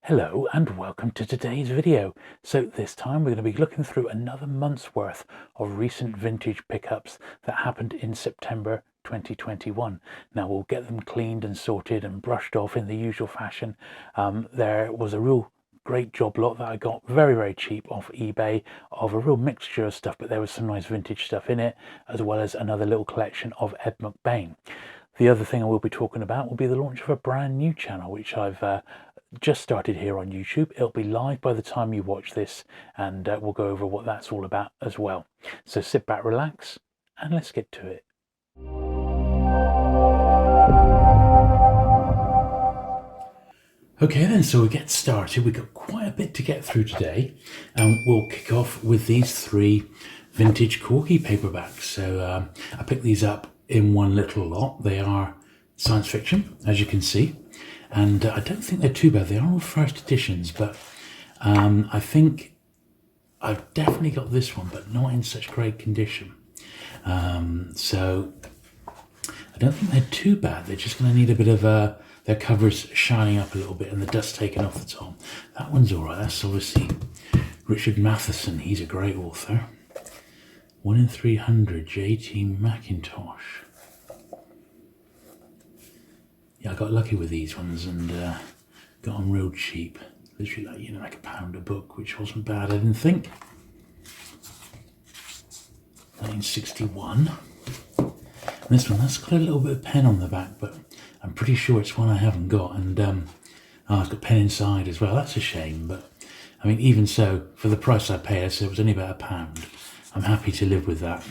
Hello and welcome to today's video. So this time we're going to be looking through another month's worth of recent vintage pickups that happened in September 2021. Now we'll get them cleaned and sorted and brushed off in the usual fashion. There was a real great job lot that I got very cheap off eBay of a real mixture of stuff, but there was some nice vintage stuff in it, as well as another little collection of Ed McBain. The other thing I will be talking about will be the launch of a brand new channel, which I've just started here on YouTube. It'll be live by the time you watch this, and we'll go over what that's all about as well. So sit back, relax, and let's get to it. Okay then, so we get started. We've got quite a bit to get through today, and we'll kick off with these three vintage corgi paperbacks. So I picked these up in one little lot. They are science fiction, as you can see, and I don't think they're too bad. They are all first editions, but I think I've definitely got this one, but not in such great condition. So I don't think they're too bad. They're just going to need a bit of their covers shining up a little bit and the dust taken off the top. That one's all right. That's obviously Richard Matheson. He's a great author. 1 in 300, J.T. Mackintosh. Yeah, I got lucky with these ones and got them real cheap. Literally like £1 a book, which wasn't bad, I didn't think. 1961. And this one, that's got a little bit of pen on the back, but I'm pretty sure it's one I haven't got. And it's got pen inside as well. That's a shame, but I mean, even so, for the price I paid, I said it was only about £1. I'm happy to live with that.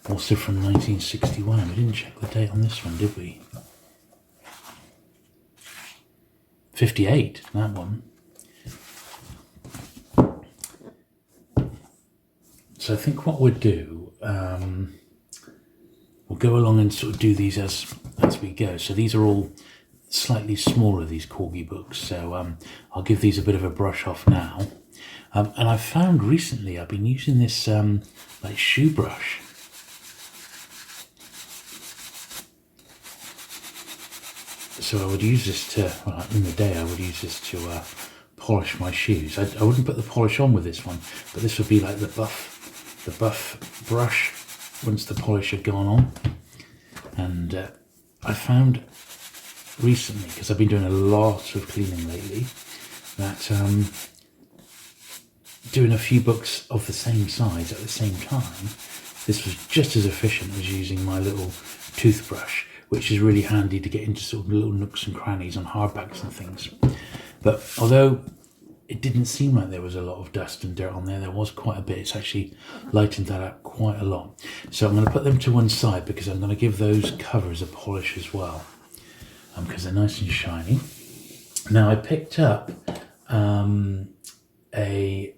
Also from 1961. We didn't check the date on this one, did we? 58, that one. So I think what we'll do, we'll go along and sort of do these as we go. So these are all slightly smaller, these corgi books. So I'll give these a bit of a brush off now. And I've found recently, I've been using this like shoe brush. So I would use this to, well, in the day I would use this to polish my shoes. I wouldn't put the polish on with this one, but this would be like the buff brush once the polish had gone on. And I found recently, because I've been doing a lot of cleaning lately, that doing a few books of the same size at the same time, this was just as efficient as using my little toothbrush, which is really handy to get into sort of little nooks and crannies on hardbacks and things. But although it didn't seem like there was a lot of dust and dirt on there, there was quite a bit. It's actually lightened that up quite a lot. So I'm going to put them to one side because I'm going to give those covers a polish as well, because they're nice and shiny. Now I picked up a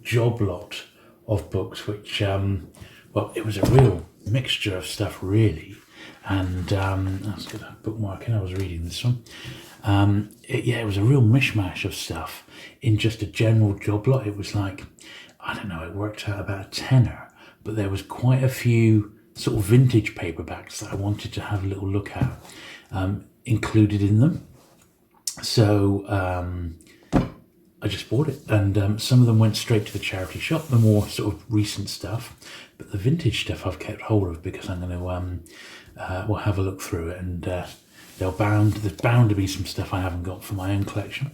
job lot of books, which, well, it was a real mixture of stuff, really. And let's get a bookmark in. I was reading this one. It was a real mishmash of stuff in just a general job lot. It was like, I don't know, it worked out about a tenner, but there was quite a few sort of vintage paperbacks that I wanted to have a little look at included in them. So I just bought it, and some of them went straight to the charity shop, the more sort of recent stuff, but the vintage stuff I've kept hold of because I'm going to we'll have a look through it, and there's bound to be some stuff I haven't got for my own collection.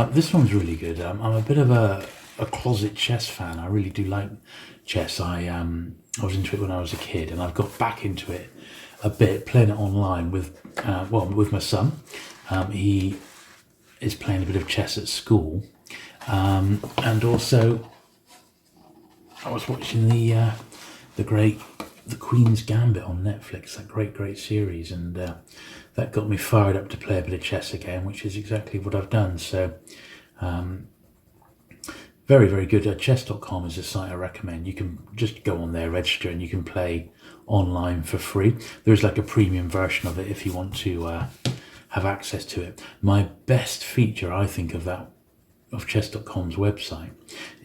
This one's really good. I'm a bit of a closet chess fan. I really do like chess. I was into it when I was a kid, and I've got back into it a bit, playing it online with my son. He is playing a bit of chess at school, and also I was watching the Queen's Gambit on Netflix, that great series, and that got me fired up to play a bit of chess again, which is exactly what I've done. So very good. Chess.com is a site I recommend. You can just go on there, register, and you can play online for free. There's like a premium version of it if you want to have access to it. My best feature, I think, of chess.com's website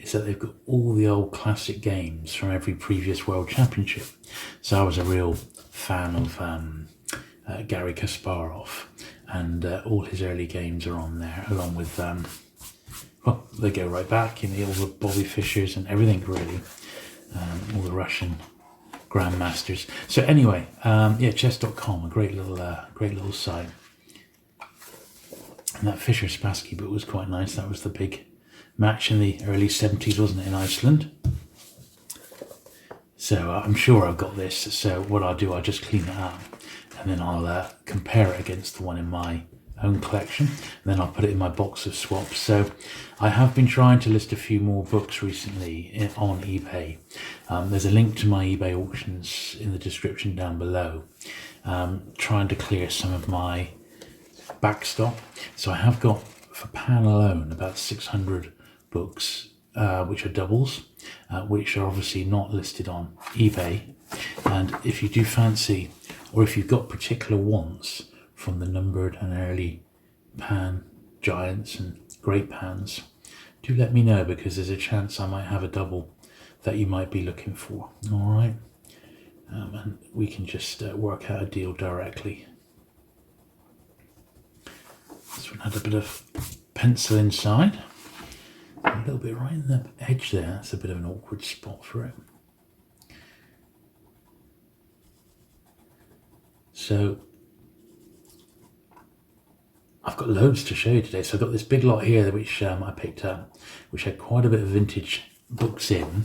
is that they've got all the old classic games from every previous world championship. So I was a real fan of Garry Kasparov, and all his early games are on there, along with well, they go right back, all the Bobby Fishers and everything really, all the Russian grandmasters. So anyway, yeah, chess.com, a great little site. And that Fischer Spassky book was quite nice. That was the big match in the early 70s, wasn't it, in Iceland? So I'm sure I've got this. So what I'll do, I'll just clean it up, and then I'll compare it against the one in my own collection, and then I'll put it in my box of swaps. So I have been trying to list a few more books recently on eBay. There's a link to my eBay auctions in the description down below, trying to clear some of my backstop. So I have got, for Pan alone, about 600 books which are doubles, which are obviously not listed on eBay. And if you do fancy, or if you've got particular wants from the numbered and early Pan giants and great Pans, do let me know, because there's a chance I might have a double that you might be looking for. All right, and we can just work out a deal directly. This one had a bit of pencil inside, a little bit right in the edge there. That's a bit of an awkward spot for it. So I've got loads to show you today. So I've got this big lot here which I picked up, which had quite a bit of vintage books in.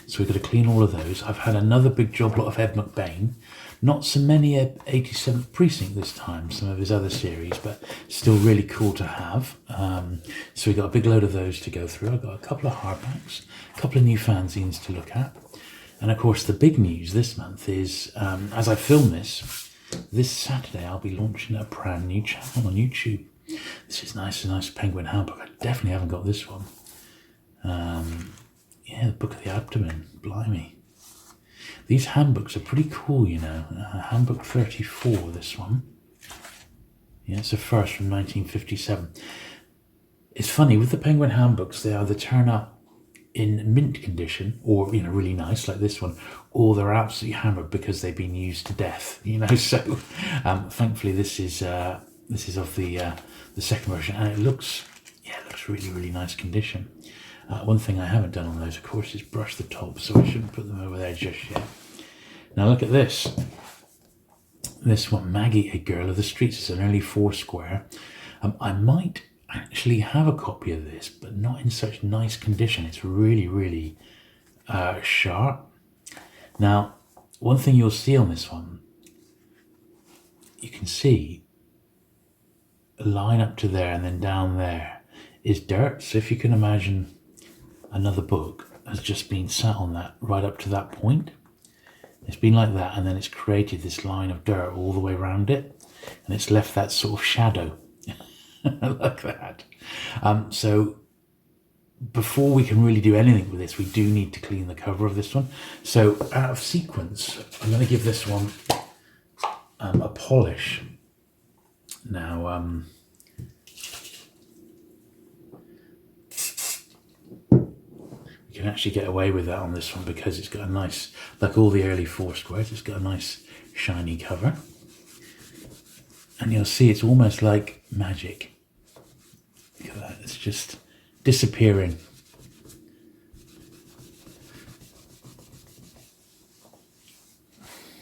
So we've got to clean all of those. I've had another big job lot of Ed McBain. Not so many 87th Precinct this time, some of his other series, but still really cool to have. So we've got a big load of those to go through. I've got a couple of hardbacks, a couple of new fanzines to look at. And of course the big news this month is, as I film this Saturday I'll be launching a brand new channel on YouTube. This is nice, a nice Penguin handbook. I definitely haven't got this one. Yeah, the Book of the Abdomen, blimey. These handbooks are pretty cool, you know. Handbook 34, this one. Yeah, it's the first from 1957. It's funny, with the Penguin handbooks, they either turn up in mint condition, or, you know, really nice, like this one, or they're absolutely hammered because they've been used to death, you know. So, thankfully, this is of the second version, and it looks really, really nice condition. One thing I haven't done on those, of course, is brush the top, so I shouldn't put them over there just yet. Now look at this. This one, Maggie, a Girl of the Streets. It's an early Foursquare. I might actually have a copy of this, but not in such nice condition. It's really, really sharp. Now, one thing you'll see on this one, you can see a line up to there, and then down there is dirt. So if you can imagine another book has just been sat on that right up to that point. It's been like that, and then it's created this line of dirt all the way around it, and it's left that sort of shadow like that. So before we can really do anything with this, we do need to clean the cover of this one. So out of sequence, I'm going to give this one a polish. Now, you can actually get away with that on this one because it's got a nice, like all the early Foursquares, it's got a nice shiny cover. And you'll see it's almost like magic. Look at that, it's just disappearing.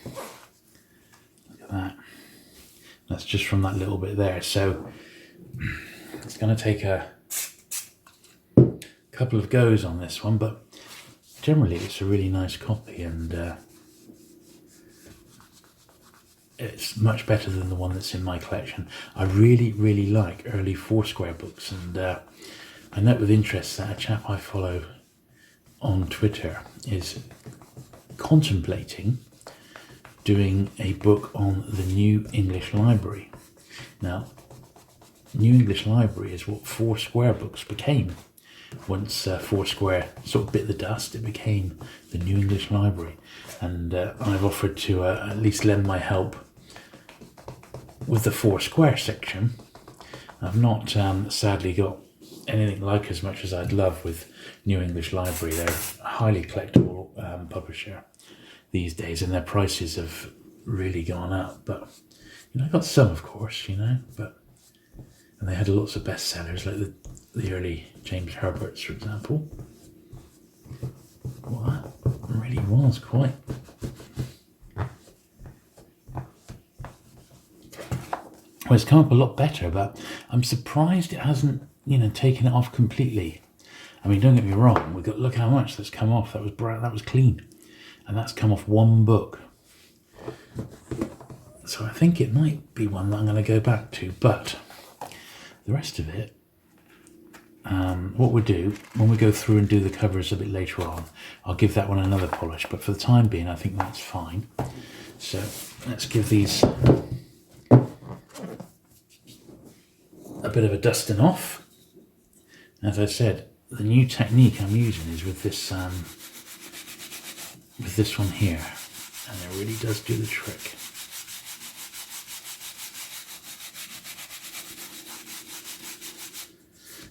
Look at that. That's just from that little bit there. So it's going to take a couple of goes on this one, but generally it's a really nice copy, and it's much better than the one that's in my collection. I really, really like early Foursquare books, and I note with interest that a chap I follow on Twitter is contemplating doing a book on the New English Library. Now, New English Library is what Foursquare books became. Once Foursquare sort of bit the dust, it became the New English Library, and I've offered to at least lend my help with the Foursquare section. I've not sadly got anything like as much as I'd love with New English Library. They're a highly collectible publisher these days, and their prices have really gone up, but I got some, of course, but and they had lots of bestsellers like the early James Herberts, for example. Well, that really was quite. Well, it's come up a lot better, but I'm surprised it hasn't, taken it off completely. I mean, don't get me wrong. Look how much that's come off. That was clean, and that's come off one book. So I think it might be one that I'm going to go back to, but the rest of it, what we'll do when we go through and do the covers a bit later on, I'll give that one another polish. But for the time being, I think that's fine. So let's give these a bit of a dusting off. As I said, the new technique I'm using is with this one here, and it really does do the trick.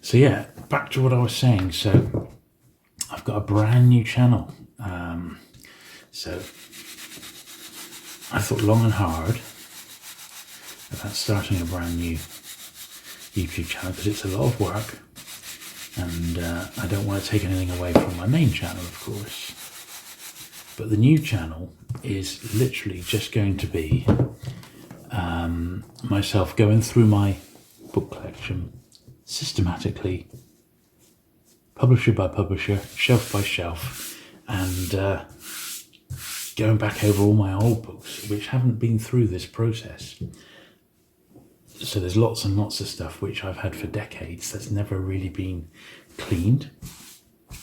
So yeah, back to what I was saying. So I've got a brand new channel. So I thought long and hard about starting a brand new YouTube channel because it's a lot of work, and I don't want to take anything away from my main channel, of course. But the new channel is literally just going to be myself going through my book collection systematically, publisher by publisher, shelf by shelf, and going back over all my old books which haven't been through this process. So there's lots and lots of stuff which I've had for decades that's never really been cleaned.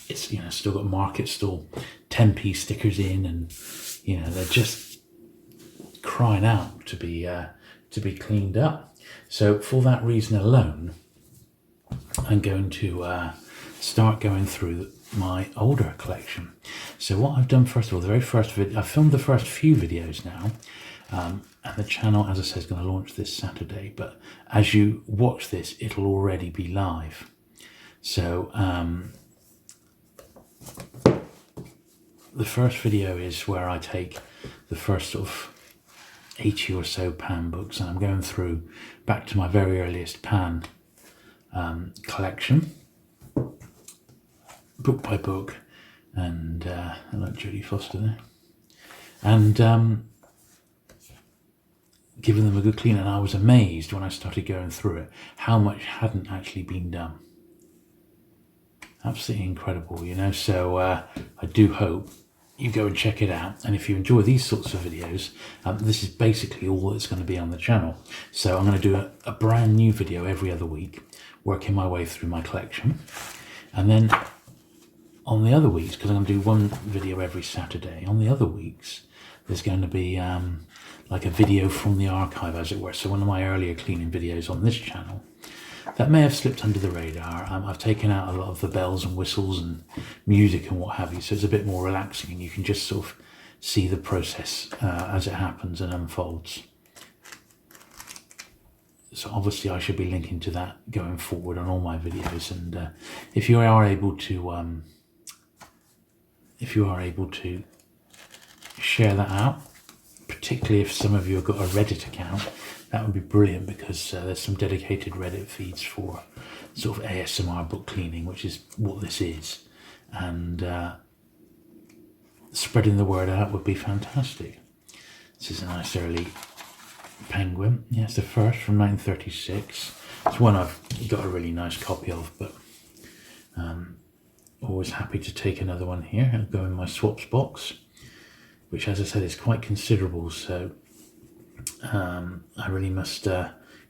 It's still got market stall 10p stickers in, and they're just crying out to be cleaned up. So for that reason alone, I'm going to start going through my older collection. So what I've done, first of all, the very first video, I've filmed the first few videos now, and the channel, as I said, is going to launch this Saturday, but as you watch this, it'll already be live. So the first video is where I take the first sort of 80 or so Pan books, and I'm going through back to my very earliest Pan collection, book by book, and I like Jodie Foster there, and giving them a good clean. And I was amazed when I started going through it how much hadn't actually been done. Absolutely incredible, so I do hope you go and check it out, and if you enjoy these sorts of videos, this is basically all that's going to be on the channel. So I'm going to do a brand new video every other week, working my way through my collection, and then on the other weeks, because I'm going to do one video every Saturday, on the other weeks there's going to be like a video from the archive, as it were. So one of my earlier cleaning videos on this channel that may have slipped under the radar, I've taken out a lot of the bells and whistles and music and what have you, so it's a bit more relaxing, and you can just sort of see the process as it happens and unfolds. So obviously I should be linking to that going forward on all my videos, and if you are able to share that out, particularly if some of you have got a Reddit account, that would be brilliant, because there's some dedicated Reddit feeds for sort of ASMR book cleaning, which is what this is, and spreading the word out would be fantastic. This is a nice early Penguin. Yeah, it's the first from 1936. It's one I've got a really nice copy of, but always happy to take another one here and go in my swaps box, which, as I said, is quite considerable, so I really must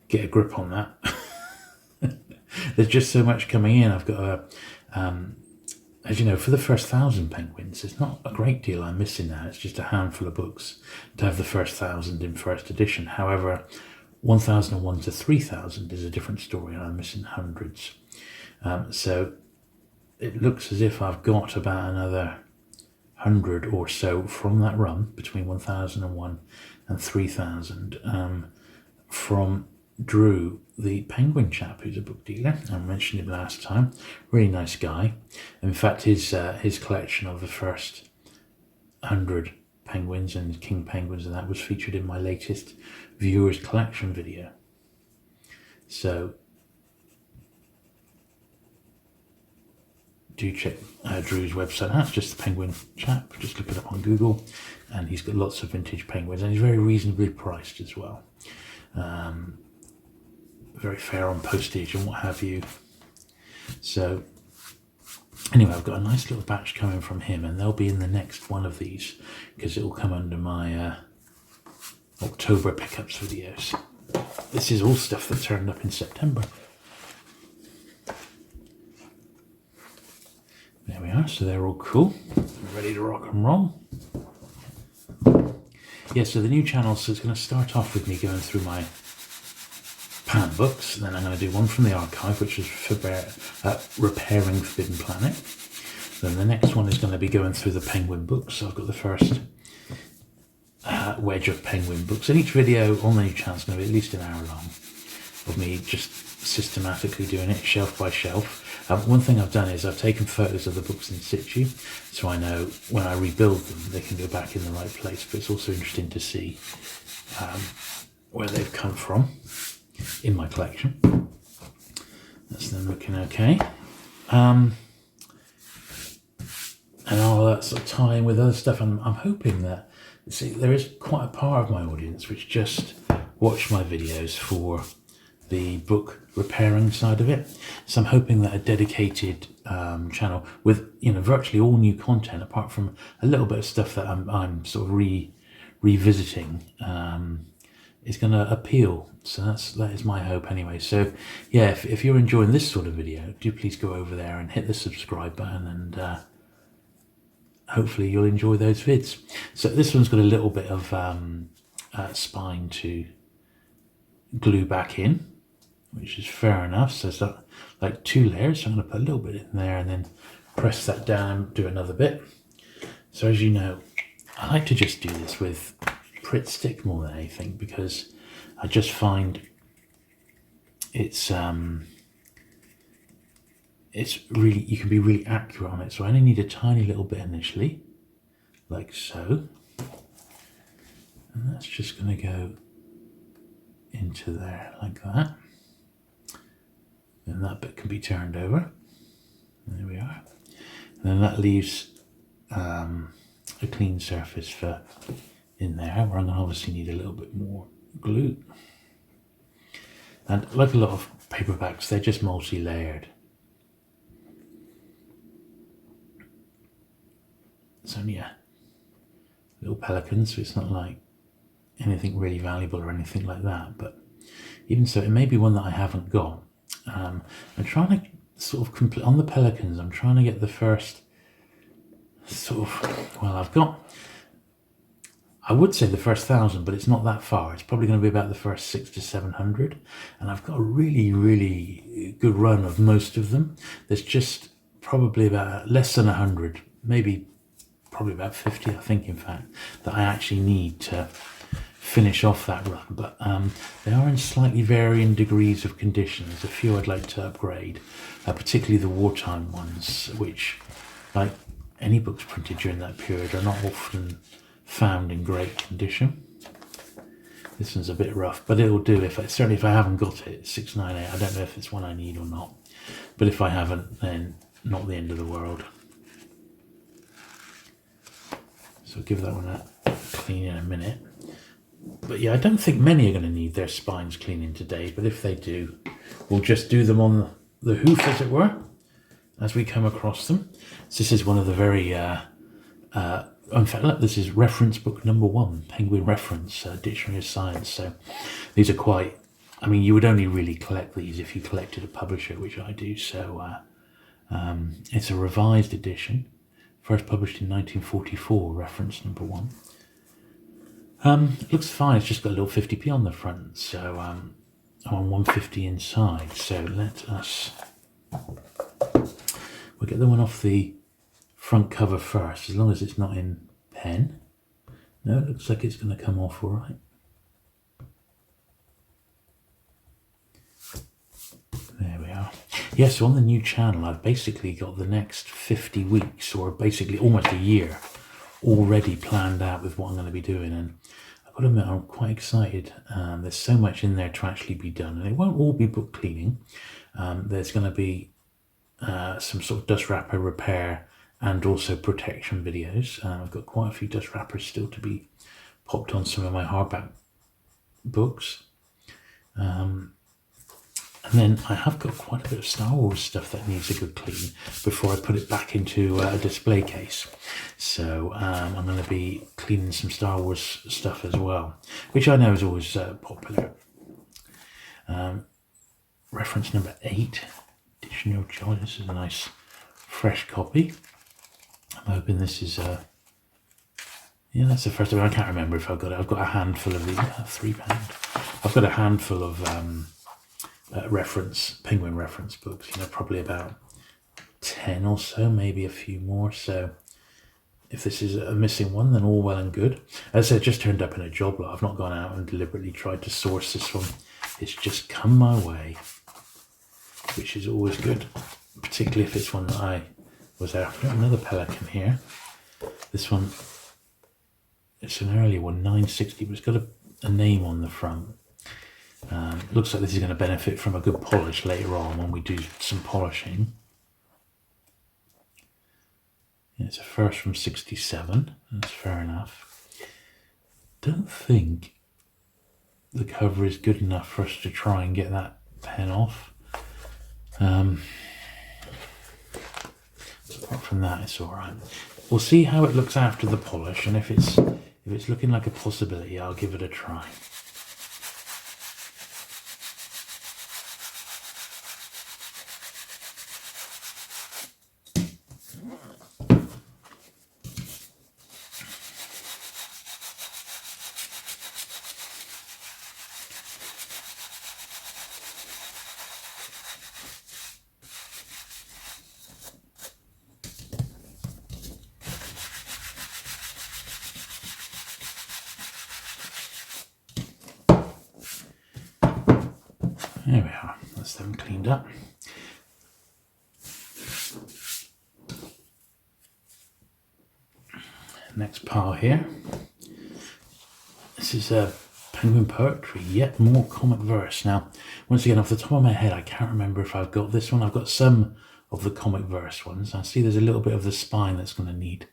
get a grip on that. There's just so much coming in. I've got as you know, for the first 1,000 Penguins, it's not a great deal I'm missing now. It's just a handful of books to have the first 1,000 in first edition. However, 1,001 to 3,000 is a different story, and I'm missing hundreds. So it looks as if I've got about another 100 or so from that run between 1,001 and 3,000 from Drew, the Penguin chap, who's a book dealer. I mentioned him last time. Really nice guy. In fact, his collection of the first 100 penguins and king penguins, and that was featured in my latest viewers collection video. So do check Drew's website. That's just the penguin chap. Just look it up on Google, and he's got lots of vintage penguins, and he's very reasonably priced as well. Very fair on postage and what have you. So anyway, I've got a nice little batch coming from him, and they'll be in the next one of these because it will come under my October pickups videos. This is all stuff that turned up in September. There we are, so they're all cool, ready to rock and roll. Yeah, so the new channel, so it's going to start off with me going through my pan books, and then I'm going to do one from the archive, which is for Repairing Forbidden Planet. Then the next one is going to be going through the penguin books, so I've got the first wedge of penguin books, and each video on the new channel is going to be at least an hour long of me just systematically doing it shelf by shelf. One thing I've done is I've taken photos of the books in situ, so I know when I rebuild them they can go back in the right place, but it's also interesting to see where they've come from in my collection. That's them looking okay. And all that sort of tie in with other stuff, and I'm hoping that, see, there is quite a part of my audience which just watch my videos for the book repairing side of it. So I'm hoping that a dedicated channel with, you know, virtually all new content, apart from a little bit of stuff that I'm sort of revisiting, is going to appeal. So that is my hope anyway. So yeah, if you're enjoying this sort of video, do please go over there and hit the subscribe button, and hopefully you'll enjoy those vids. So this one's got a little bit of spine to glue back in, which is fair enough. So it's got like 2 layers, so I'm going to put a little bit in there and then press that down, do another bit. So as you know, I like to just do this with Pritt stick more than anything, because I just find it's really, you can be really accurate on it. So I only need a tiny little bit initially, like so, and that's just going to go into there like that. Then that bit can be turned over. There we are. And then that leaves a clean surface for in there, where I'm going to obviously need a little bit more glue. And like a lot of paperbacks, they're just multi-layered. It's only a little pelican, so it's not like anything really valuable or anything like that. But even so, it may be one that I haven't got. I'm trying to sort of complete on the pelicans. I'm trying to get the first sort of, well, I've got, I would say the first 1,000, but it's not that far. It's probably going to be about the first 600 to 700, and I've got a really good run of most of them. There's just probably about less than 100, maybe probably about 50, I think, in fact, that I actually need to finish off that run. But they are in slightly varying degrees of condition. There's a few I'd like to upgrade, particularly the wartime ones, which, like any books printed during that period, are not often found in great condition. This one's a bit rough, but it'll do. Certainly if I haven't got it, 698, I don't know if it's one I need or not, but if I haven't, then not the end of the world. So I'll give that one a clean in a minute. But yeah, I don't think many are going to need their spines cleaning today, but if they do, we'll just do them on the hoof, as it were, as we come across them. So this is one of the very in fact, look, this is reference book number 1, Penguin Reference, Dictionary of Science. So these are quite, I mean, you would only really collect these if you collected a publisher, which I do. So it's a revised edition, first published in 1944, reference number 1. It looks fine, it's just got a little 50p on the front, so I'm on 150 inside. So let us, we'll get the one off the front cover first, as long as it's not in pen. No, it looks like it's going to come off all right. There we are. Yeah, so on the new channel, I've basically got the next 50 weeks, or basically almost a year, already planned out with what I'm going to be doing, and I've got to admit I'm quite excited. There's so much in there to actually be done, and it won't all be book cleaning. There's going to be some sort of dust wrapper repair and also protection videos. I've got quite a few dust wrappers still to be popped on some of my hardback books. And then I have got quite a bit of Star Wars stuff that needs a good clean before I put it back into a display case. So I'm going to be cleaning some Star Wars stuff as well, which I know is always popular. Reference number 8, Additional Charge. This is a nice fresh copy. I'm hoping this is yeah, that's the first one. I can't remember if I've got it. I've got a handful of these, £3. I've got a handful of Penguin reference books, probably about 10 or so, maybe a few more. So if this is a missing one, then all well and good. As I said, it just turned up in a job lot. I've not gone out and deliberately tried to source this one. It's just come my way, which is always good, particularly if it's one that I was after. Another Pelican here. This one, it's an earlier one, 960, but it's got a name on the front. Looks like this is going to benefit from a good polish later on when we do some polishing. Yeah, it's a first from 67. That's fair enough. Don't think the cover is good enough for us to try and get that pen off. Apart from that, it's all right. We'll see how it looks after the polish, and if it's looking like a possibility, I'll give it a try. There we are, that's them cleaned up. Next pile here. This is Penguin Poetry, yet more comic verse. Now, once again, off the top of my head, I can't remember if I've got this one. I've got some of the comic verse ones. I see there's a little bit of the spine that's going to need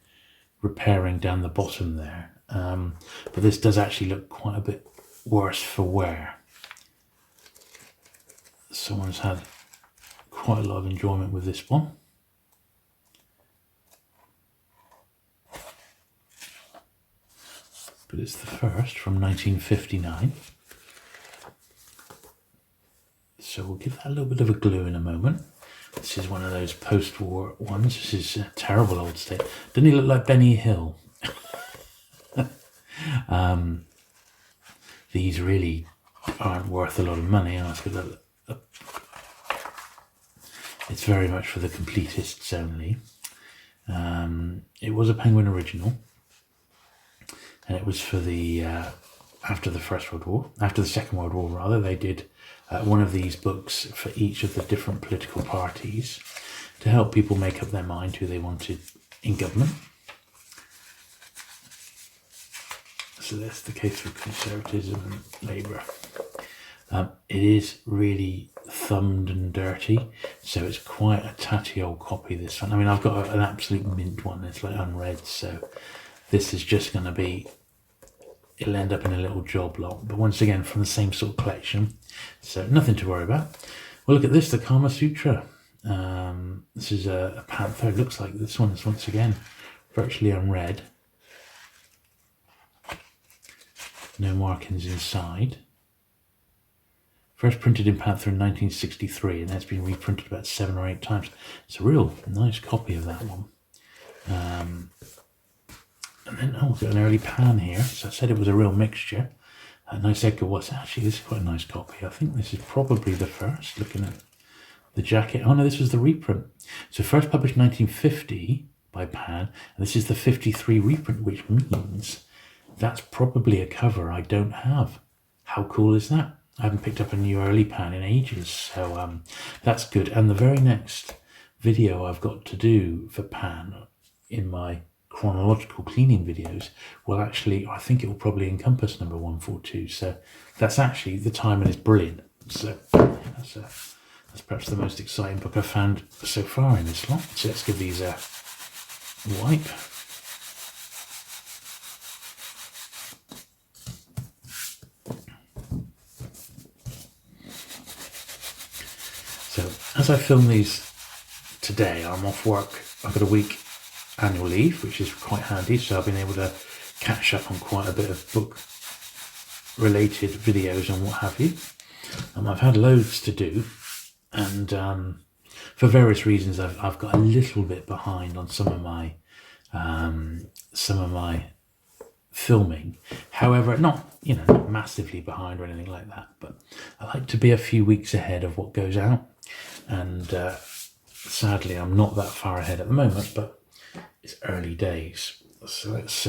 repairing down the bottom there. But this does actually look quite a bit worse for wear. Someone's had quite a lot of enjoyment with this one. But it's the first from 1959. So we'll give that a little bit of a glue in a moment. This is one of those post-war ones. This is a terrible old state. Doesn't he look like Benny Hill? These really aren't worth a lot of money. It's very much for the completists only. It was a Penguin original, and it was for the after the Second World War rather. They did one of these books for each of the different political parties to help people make up their mind who they wanted in government. So that's the case for Conservatism and Labour. It is really thumbed and dirty, so it's quite a tatty old copy, this one. I mean, I've got an absolute mint one, it's like unread, so this is just going to be, it'll end up in a little job lot, but once again from the same sort of collection, so nothing to worry about. Well, look at this, the Kama Sutra. This is a panther. It looks like this one is once again virtually unread. No markings inside. First printed in Panther in 1963, and that's been reprinted about 7 or 8 times. It's a real nice copy of that one. And then, we've got an early Pan here. So I said it was a real mixture. A nice Edgar Watts. Actually, this is quite a nice copy. I think this is probably the first, looking at the jacket. Oh no, this was the reprint. So first published 1950 by Pan, and this is the 53 reprint, which means that's probably a cover I don't have. How cool is that? I haven't picked up a new early Pan in ages, so that's good. And the very next video I've got to do for Pan in my chronological cleaning videos will actually, I think it will probably encompass number 142. So that's actually, the timing is brilliant. So that's perhaps the most exciting book I've found so far in this lot. So let's give these a wipe. So as I film these today, I'm off work. I've got a week annual leave, which is quite handy, so I've been able to catch up on quite a bit of book related videos and what have you. I've had loads to do, and for various reasons I've got a little bit behind on some of my filming. However, not massively behind or anything like that, but I like to be a few weeks ahead of what goes out, and sadly I'm not that far ahead at the moment, but it's early days. So let's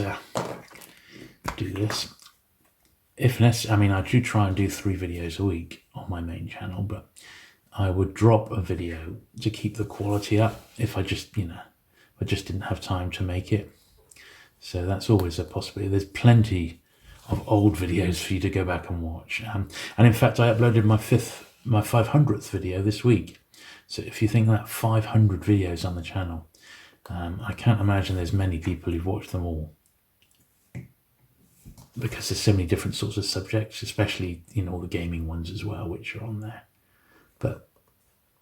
do this. If necessary, I mean, I do try and do 3 videos a week on my main channel, but I would drop a video to keep the quality up if I just didn't have time to make it. So that's always a possibility. There's plenty of old videos for you to go back and watch. And in fact, I uploaded my 500th video this week. So if you think that 500 videos on the channel, I can't imagine there's many people who've watched them all, because there's so many different sorts of subjects, especially all the gaming ones as well, which are on there. But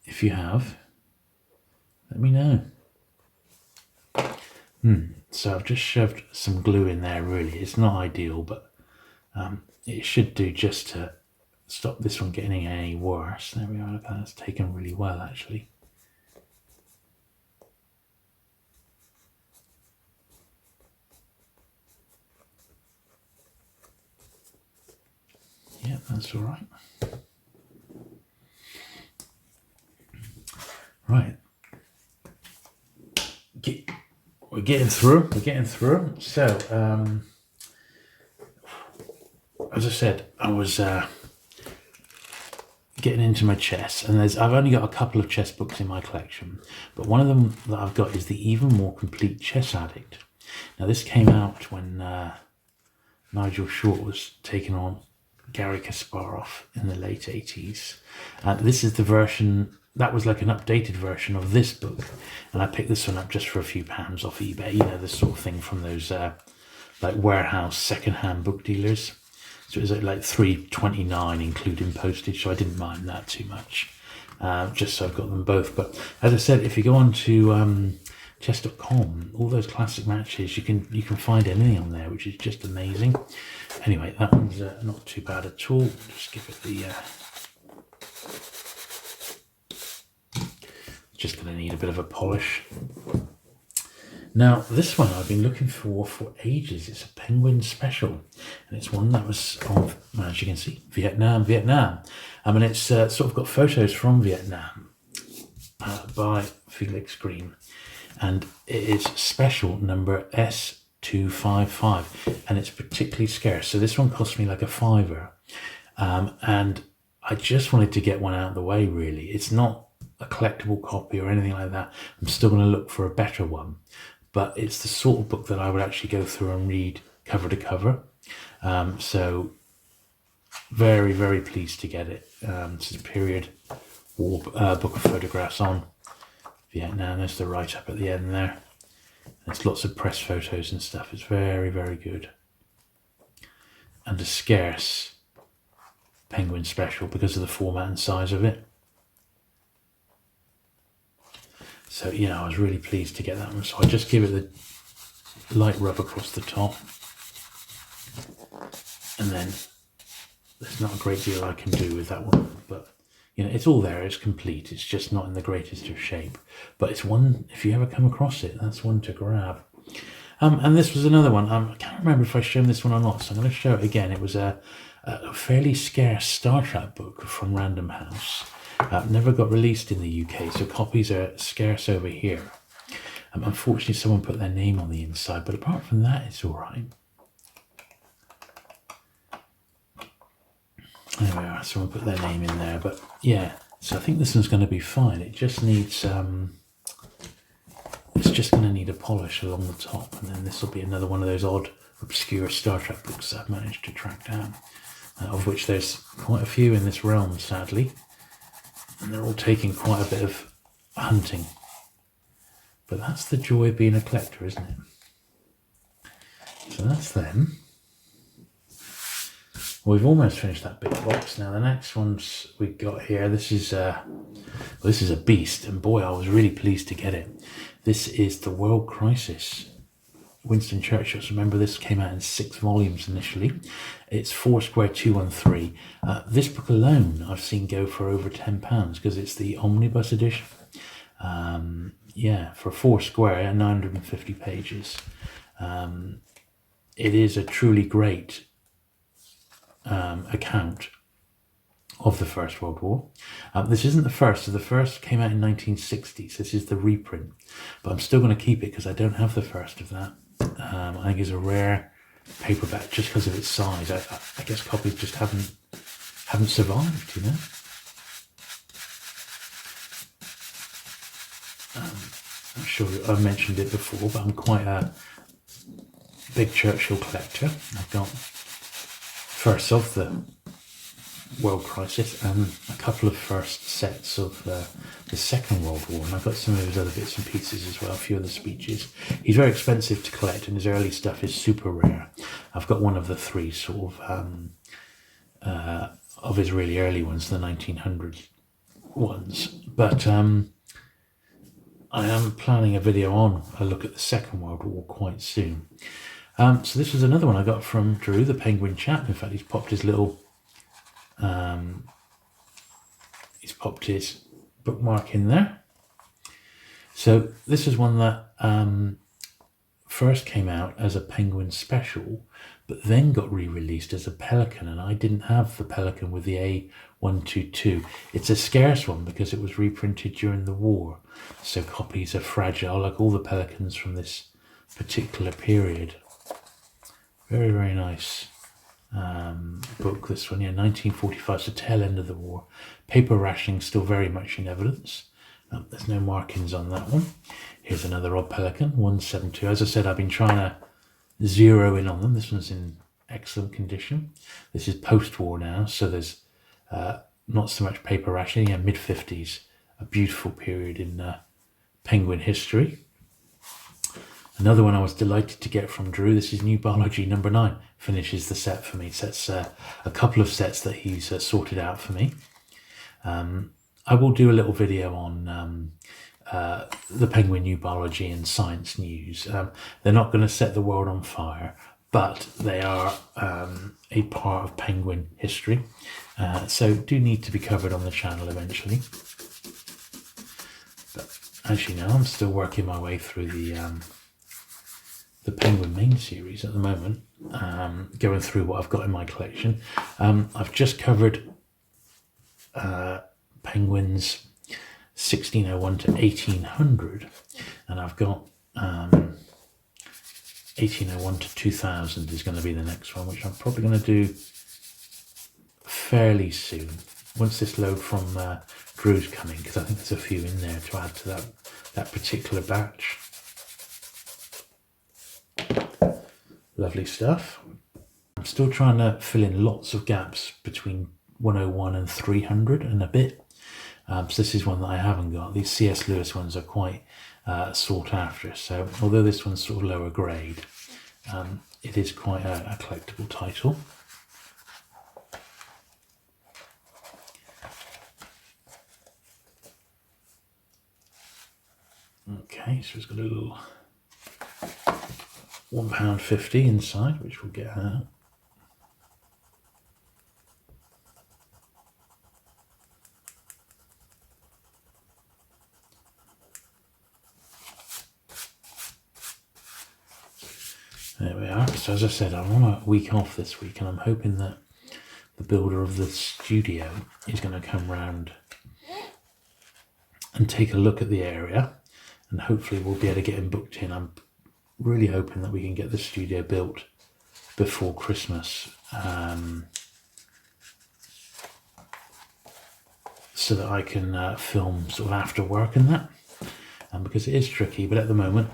if you have, let me know. So I've just shoved some glue in there. Really, it's not ideal, but it should do just to stop this from getting any worse. There we are. Look, that's taken really well, actually. Yeah, that's all right. Right. We're getting through. So, as I said, I was getting into my chess, and I've only got a couple of chess books in my collection, but one of them that I've got is the Even More Complete Chess Addict. Now, this came out when Nigel Short was taking on Garry Kasparov in the late 80s. This is the version that was like an updated version of this book, and I picked this one up just for a few pounds off eBay, this sort of thing from those like warehouse second-hand book dealers. So it was like $3.29 including postage, so I didn't mind that too much, just so I've got them both. But as I said, if you go on to chess.com, all those classic matches, you can find anything on there, which is just amazing. Anyway, that one's not too bad at all. Just give it the just going to need a bit of a polish. Now, this one I've been looking for ages. It's a Penguin special, and it's one that was of, as you can see, Vietnam. I mean, it's sort of got photos from Vietnam by Felix Green, and it is special number S255, and it's particularly scarce. So this one cost me like a £5, and I just wanted to get one out of the way, really. It's not a collectible copy or anything like that. I'm still going to look for a better one, but it's the sort of book that I would actually go through and read cover to cover. So very, very pleased to get it. This is a period war book of photographs on Vietnam. There's the write-up at the end there. There's lots of press photos and stuff. It's very, very good, and a scarce Penguin special because of the format and size of it. So, I was really pleased to get that one. So I just give it the light rub across the top. And then there's not a great deal I can do with that one. But, it's all there. It's complete. It's just not in the greatest of shape. But it's one, if you ever come across it, that's one to grab. And this was another one. I can't remember if I showed this one or not, so I'm going to show it again. It was a fairly scarce Star Trek book from Random House. Never got released in the UK, so copies are scarce over here. Unfortunately, someone put their name on the inside, but apart from that, it's all right. There we are, someone put their name in there, but yeah, so I think this one's going to be fine. It just needs, it's just going to need a polish along the top, and then this will be another one of those odd, obscure Star Trek books that I've managed to track down, of which there's quite a few in this realm, sadly, and they're all taking quite a bit of hunting. But that's the joy of being a collector, isn't it? So that's them. We've almost finished that big box. Now the next ones we got here, this is a beast, and boy, I was really pleased to get it. This is The World Crisis, Winston Churchill's. Remember, this came out in 6 volumes initially. It's 4 square 213. This book alone I've seen go for over £10 because it's the omnibus edition. Yeah, for 4 square, 950 pages. It is a truly great account of the First World War. This isn't the first, so the first came out in 1960, so this is the reprint. But I'm still going to keep it because I don't have the first of that. I think it's a rare paperback just because of its size. I guess copies just haven't survived, you know. I'm sure I've mentioned it before, but I'm quite a big Churchill collector. I've got first of the World Crisis and a couple of first sets of the Second World War, and I've got some of his other bits and pieces as well, a few of the speeches. He's very expensive to collect, and his early stuff is super rare. I've got one of the 3 sort of his really early ones, the 1900 ones, but I am planning a video on a look at the Second World War quite soon. So this was another one I got from Drew, the Penguin chap. In fact, he's popped his little, bookmark in there. So this is one that first came out as a Penguin special, but then got re-released as a Pelican, and I didn't have the Pelican with the A122. It's a scarce one because it was reprinted during the war, so copies are fragile, like all the Pelicans from this particular period. Very, very nice book, this one. Yeah, 1945, so tail end of the war. Paper rationing still very much in evidence. There's no markings on that one. Here's another odd Pelican, 172. As I said, I've been trying to zero in on them. This one's in excellent condition. This is post-war now, so there's not so much paper rationing. Yeah, mid-50s, a beautiful period in Penguin history. Another one I was delighted to get from Drew. This is New Biology number 9. Finishes the set for me. So that's a couple of sets that he's sorted out for me. I will do a little video on the Penguin New Biology and Science News. They're not going to set the world on fire, but they are a part of Penguin history. So do need to be covered on the channel eventually. But as you know, I'm still working my way through the Penguin main series at the moment, going through what I've got in my collection. I've just covered Penguins 1601 to 1800, and I've got 1801 to 2000 is going to be the next one, which I'm probably going to do fairly soon, once this load from Drew's coming, because I think there's a few in there to add to that particular batch. Lovely stuff. I'm still trying to fill in lots of gaps between 101 and 300 and a bit. So this is one that I haven't got. These C.S. Lewis ones are quite sought after. So although this one's sort of lower grade, it is quite a collectible title. Okay, so it's got a little £1.50 inside, which we'll get out. There we are. So as I said, I'm on a week off this week, and I'm hoping that the builder of the studio is going to come round and take a look at the area, and hopefully we'll be able to get him booked in. I'm really hoping that we can get the studio built before Christmas, so that I can film sort of after work and that. and because it is tricky, but at the moment,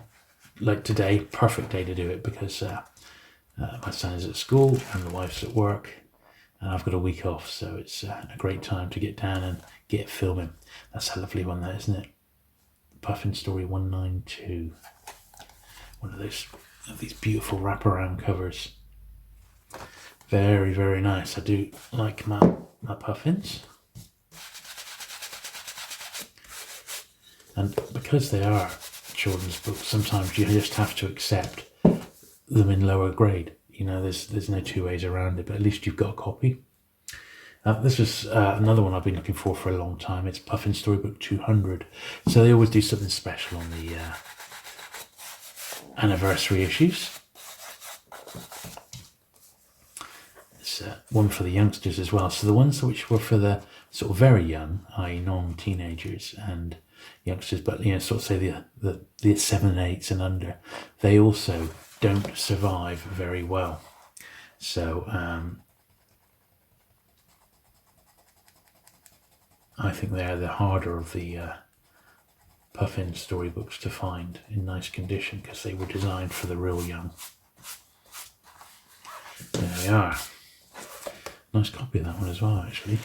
like today, perfect day to do it because my son is at school and the wife's at work and I've got a week off, so it's a great time to get down and get filming. That's a lovely one, that, isn't it? Puffin Story 192. One of these beautiful wraparound covers. Very, very nice. I do like my puffins. And because they are children's books, sometimes you just have to accept them in lower grade. You know, there's no two ways around it, but at least you've got a copy. This was another one I've been looking for a long time. It's Puffins Storybook 200. So they always do something special on the anniversary issues. It's one for the youngsters as well. So the ones which were for the sort of very young, i.e. non-teenagers and youngsters, but sort of say the 7 and 8s and under, they also don't survive very well. So I think they're the harder of the Puffin storybooks to find in nice condition because they were designed for the real young. There we are. Nice copy of that one as well, actually.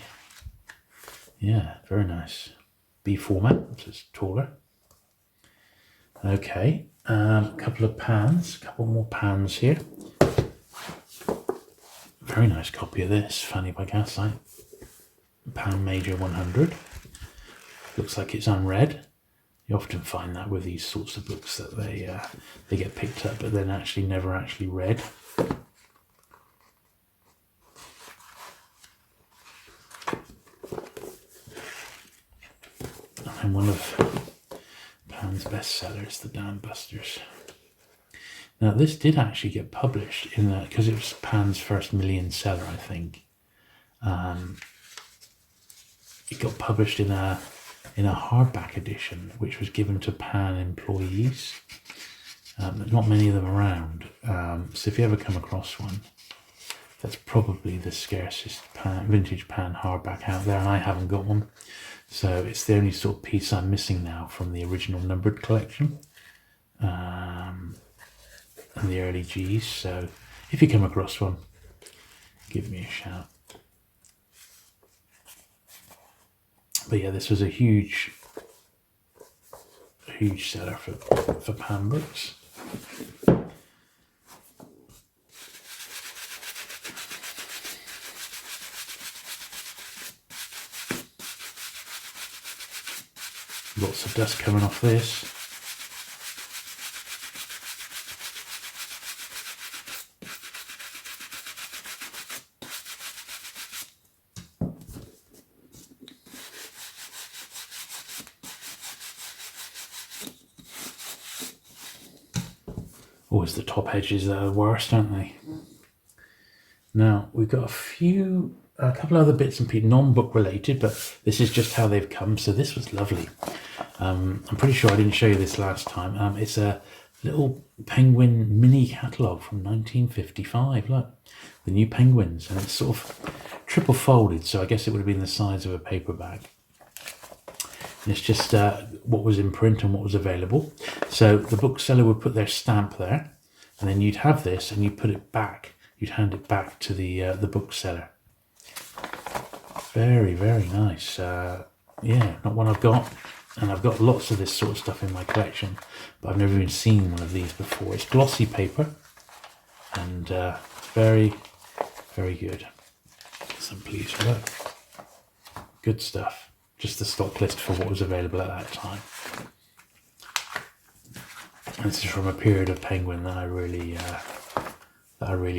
Yeah, very nice. B format, which is taller. Okay, a couple more pans here. Very nice copy of this, Fanny by Gaslight. Pan Major 100. Looks like it's unread. You often find that with these sorts of books that they get picked up but then actually never actually read. And one of Pan's bestsellers, The Dam Busters. Now this did actually get published in because it was Pan's first million seller, I think. It got published in a hardback edition, which was given to Pan employees. There's not many of them around, so if you ever come across one, that's probably the scarcest vintage Pan hardback out there, and I haven't got one. So it's the only sort of piece I'm missing now from the original numbered collection and the early G's. So if you come across one, give me a shout. But yeah, this was a huge seller for Pan books. Lots of dust coming off this. Always the top edges that are the worst, aren't they? Now we've got a couple other bits and pieces, non-book related, but this is just how they've come. So this was lovely. I'm pretty sure I didn't show you this last time. It's a little penguin mini catalogue from 1955. Look, the new penguins, and it's sort of triple folded, so I guess it would have been the size of a paperback. And it's just what was in print and what was available. So the bookseller would put their stamp there, and then you'd have this, and you put it back. You'd hand it back to the bookseller. Very, very nice. Yeah, not one I've got. And I've got lots of this sort of stuff in my collection, but I've never even seen one of these before. It's glossy paper and very, very good. So I'm pleased with that. Good stuff. Just the stock list for what was available at that time. And this is from a period of Penguin that I really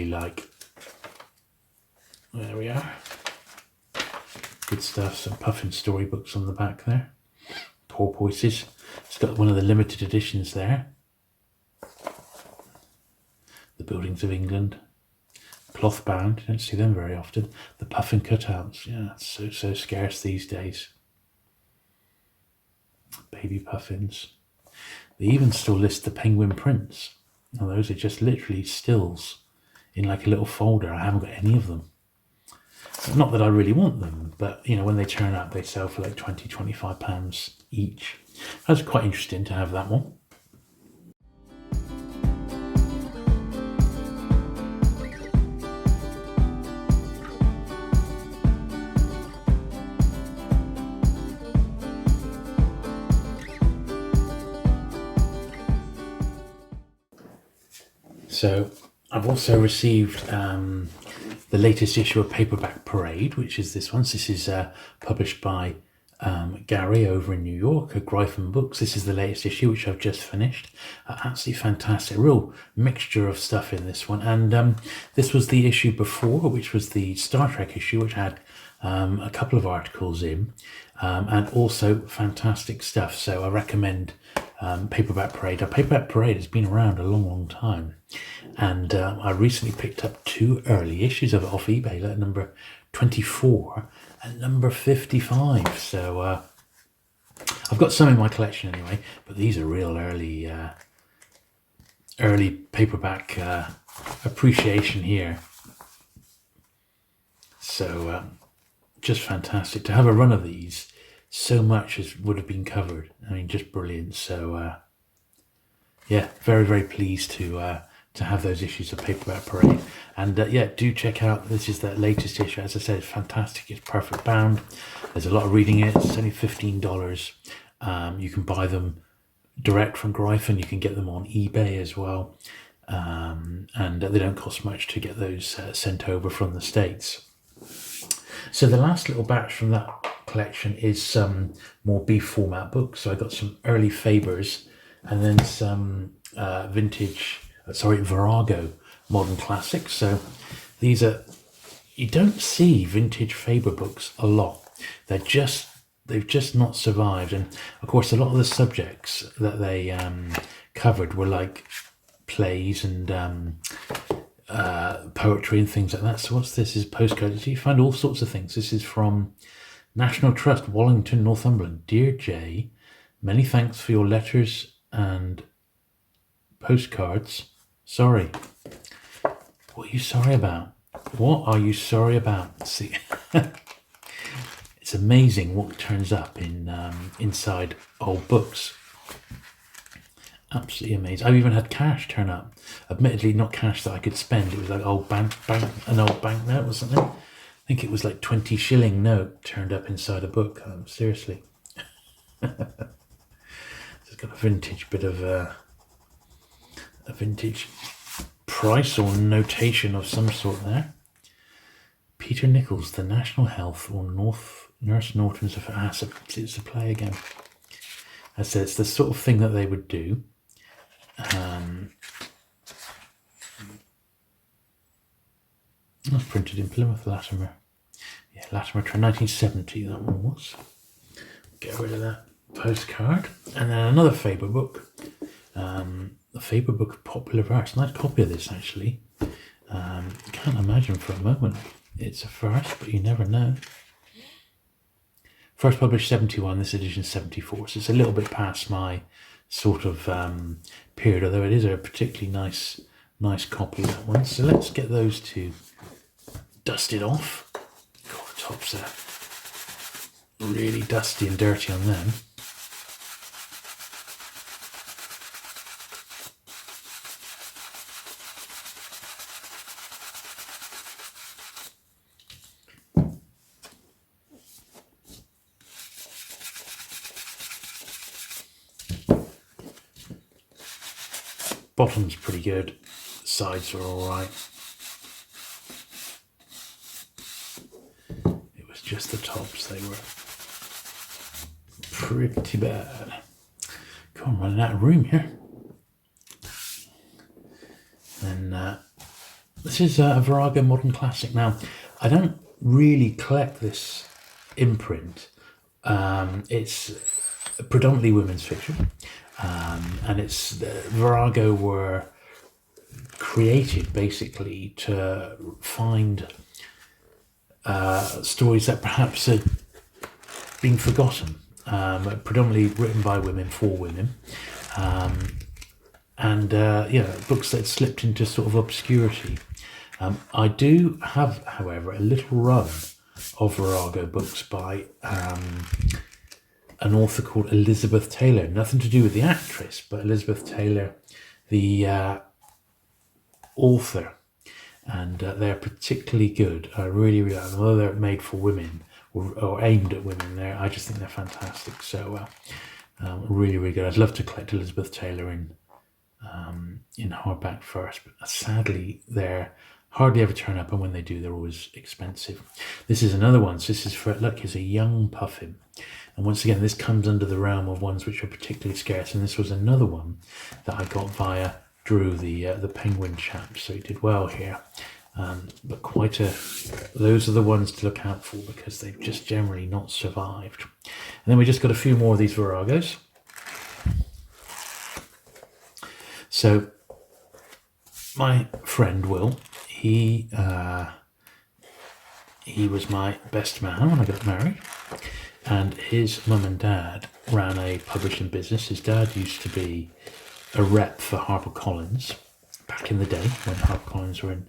like. There we are. Good stuff. Some Puffins storybooks on the back there. Porpoises. It's got one of the limited editions there. The Buildings of England. Cloth bound. You don't see them very often. The Puffin cutouts. Yeah, it's so scarce these days. Baby Puffins. They even still list the Penguin prints. Now those are just literally stills in like a little folder. I haven't got any of them. Not that I really want them, but you know, when they turn up, they sell for like £20-25 each. That's quite interesting to have that one. So I've also received the latest issue of Paperback Parade, which is this one. So this is published by Gary over in New York at Gryphon Books. This is the latest issue, which I've just finished. Absolutely fantastic. A real mixture of stuff in this one. And this was the issue before, which was the Star Trek issue, which had a couple of articles in, and also fantastic stuff. So I recommend Paperback Parade. Paperback Parade has been around a long time, and I recently picked up 2 early issues of it off eBay, like number 24 and number 55. So I've got some in my collection anyway, but these are real early paperback appreciation here. So just fantastic to have a run of these. So much as would have been covered. I mean, just brilliant. So yeah, very pleased to have those issues of Paperback Parade. And yeah, do check out, this is the latest issue. As I said, it's fantastic. It's perfect bound. There's a lot of reading it. It's only $15. You can buy them direct from Gryphon. You can get them on eBay as well. And they don't cost much to get those sent over from the States. So the last little batch from that collection is some more B format books. So I got some early Fabers and then some Verago modern classics. So these are, you don't see vintage Faber books a lot. They've just not survived. And of course, a lot of the subjects that they covered were like plays and poetry and things like that. So what's this? Is postcards. You find all sorts of things. This is from National Trust, Wallington, Northumberland. Dear Jay, many thanks for your letters and postcards. Sorry. What are you sorry about? What are you sorry about? See, it's amazing what turns up in inside old books. Absolutely amazing. I've even had cash turn up. Admittedly, not cash that I could spend. It was like an old bank note or something. I think it was like 20 shilling note turned up inside a book. Seriously. It's got a vintage bit of a vintage price or notation of some sort there. Peter Nichols, the National Health or Nurse Norton's it's a play again. I said it's the sort of thing that they would do. That's printed in Plymouth, Latimer. Yeah, Latimer, 1970 that one was. Get rid of that postcard. And then another Faber book. The Faber book of popular verse. Nice copy of this, actually. Can't imagine for a moment it's a first, but you never know. First published 71, this edition 74. So it's a little bit past my sort of period, although it is a particularly nice copy, that one. So let's get those two dusted off. God, the tops are really dusty and dirty on them. Bottom's pretty good, sides are alright. It was just the tops, they were pretty bad. God, I'm running out of room here. And this is a Verago Modern Classic. Now, I don't really collect this imprint. It's predominantly women's fiction. And it's Verago were created basically to find stories that perhaps had been forgotten, predominantly written by women for women, and books that slipped into sort of obscurity. I do have, however, a little run of Verago books by an author called Elizabeth Taylor. Nothing to do with the actress, but Elizabeth Taylor, the author. And they're particularly good. I really like them. Although they're made for women or aimed at women, I just think they're fantastic. So really, really good. I'd love to collect Elizabeth Taylor in hardback first, but sadly they're hardly ever turn up, and when they do, they're always expensive. This is another one. So this is for, look, is a young puffin, and once again this comes under the realm of ones which are particularly scarce, and this was another one that I got via Drew, the penguin chap, so he did well here. But those are the ones to look out for, because they've just generally not survived. And then we just got a few more of these Veragos. So my friend Will, he was my best man when I got married, and his mum and dad ran a publishing business. His dad used to be a rep for HarperCollins back in the day when HarperCollins were in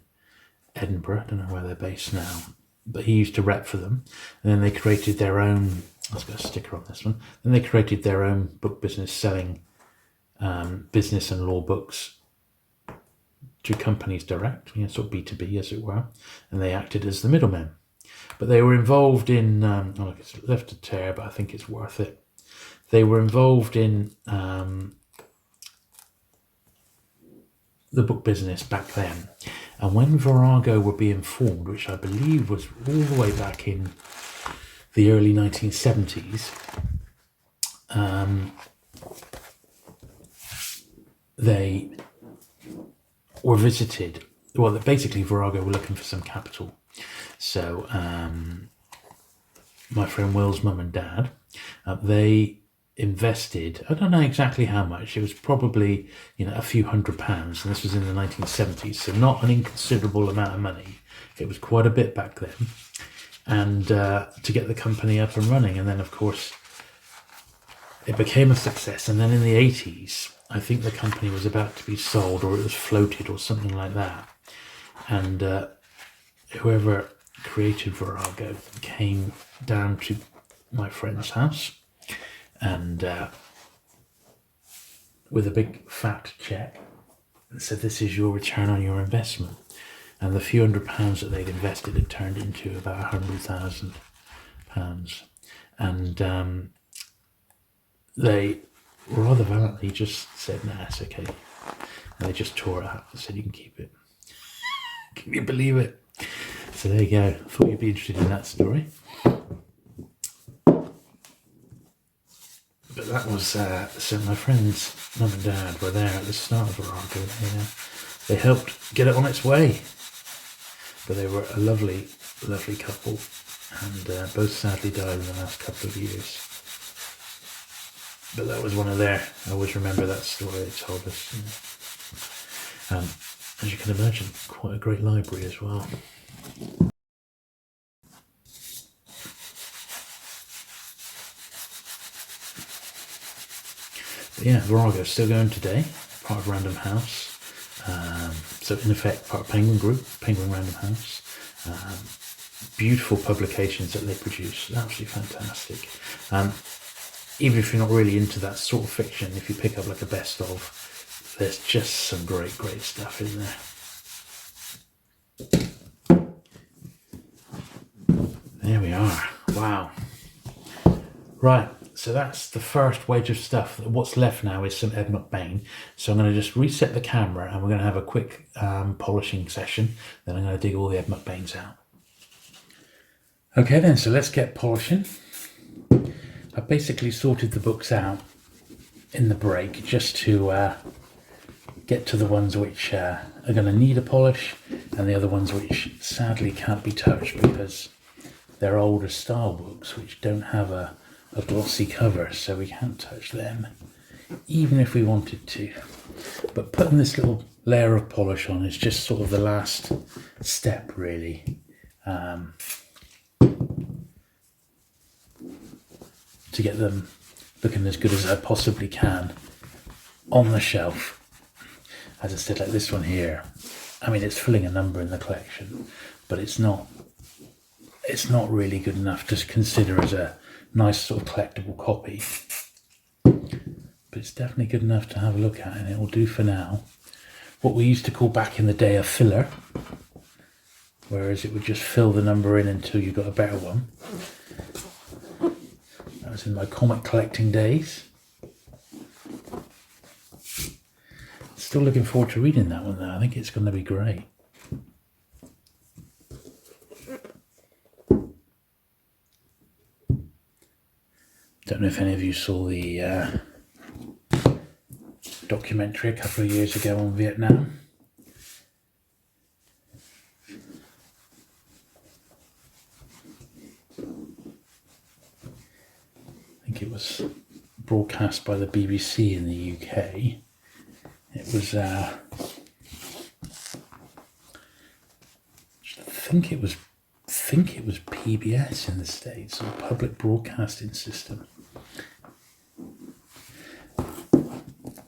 Edinburgh. I don't know where they're based now, but he used to rep for them. And then they created their own, let's get a sticker on this one, then they created their own book business, selling business and law books to companies direct, sort of B2B as it were, and they acted as the middlemen. But they were involved in, look, it's left to tear, but I think it's worth it. They were involved in the book business back then. And when Verago were being formed, which I believe was all the way back in the early 1970s, they were visited. Well, basically Verago were looking for some capital. So my friend Will's mum and dad, they invested, I don't know exactly how much, it was probably a few £100s, and this was in the 1970s, so not an inconsiderable amount of money. It was quite a bit back then, and to get the company up and running. And then of course it became a success, and then in the 80s I think the company was about to be sold, or it was floated or something like that, and whoever created Verago came down to my friend's house and with a big fat check and said, "This is your return on your investment." And the few £100 that they'd invested had turned into about £100,000. And they rather valiantly just said, "Nah, it's okay." And they just tore it out and said, "You can keep it." Can you believe it? So there you go. I thought you'd be interested in that story. But that was, so my friends, mum and dad, were there at the start of Verago. They helped get it on its way. But they were a lovely, lovely couple, and both sadly died in the last couple of years. But that was one of their, I always remember that story they told us. As you can imagine, quite a great library as well. But yeah, Verago still going today, part of Random House. So in effect, part of Penguin Group, Penguin Random House. Beautiful publications that they produce, absolutely fantastic. Even if you're not really into that sort of fiction, if you pick up like a best of, there's just some great, great stuff in there. There we are. Wow. Right, so that's the first wedge of stuff. What's left now is some Ed McBain. So I'm going to just reset the camera and we're going to have a quick polishing session. Then I'm going to dig all the Ed McBains out. Okay then, so let's get polishing. I basically sorted the books out in the break just to get to the ones which are going to need a polish, and the other ones which sadly can't be touched because they're older style books which don't have a glossy cover, so we can't touch them even if we wanted to. But putting this little layer of polish on is just sort of the last step really, to get them looking as good as I possibly can on the shelf. As I said, like this one here, I mean, it's filling a number in the collection, but it's not really good enough to consider as a nice sort of collectible copy. But it's definitely good enough to have a look at, and it will do for now. What we used to call back in the day a filler, whereas it would just fill the number in until you got a better one. That was in my comic collecting days. Still looking forward to reading that one though. I think it's going to be great. Don't know if any of you saw the documentary a couple of years ago on Vietnam. I think it was broadcast by the BBC in the UK. It was, I think it was PBS in the States, or Public Broadcasting System.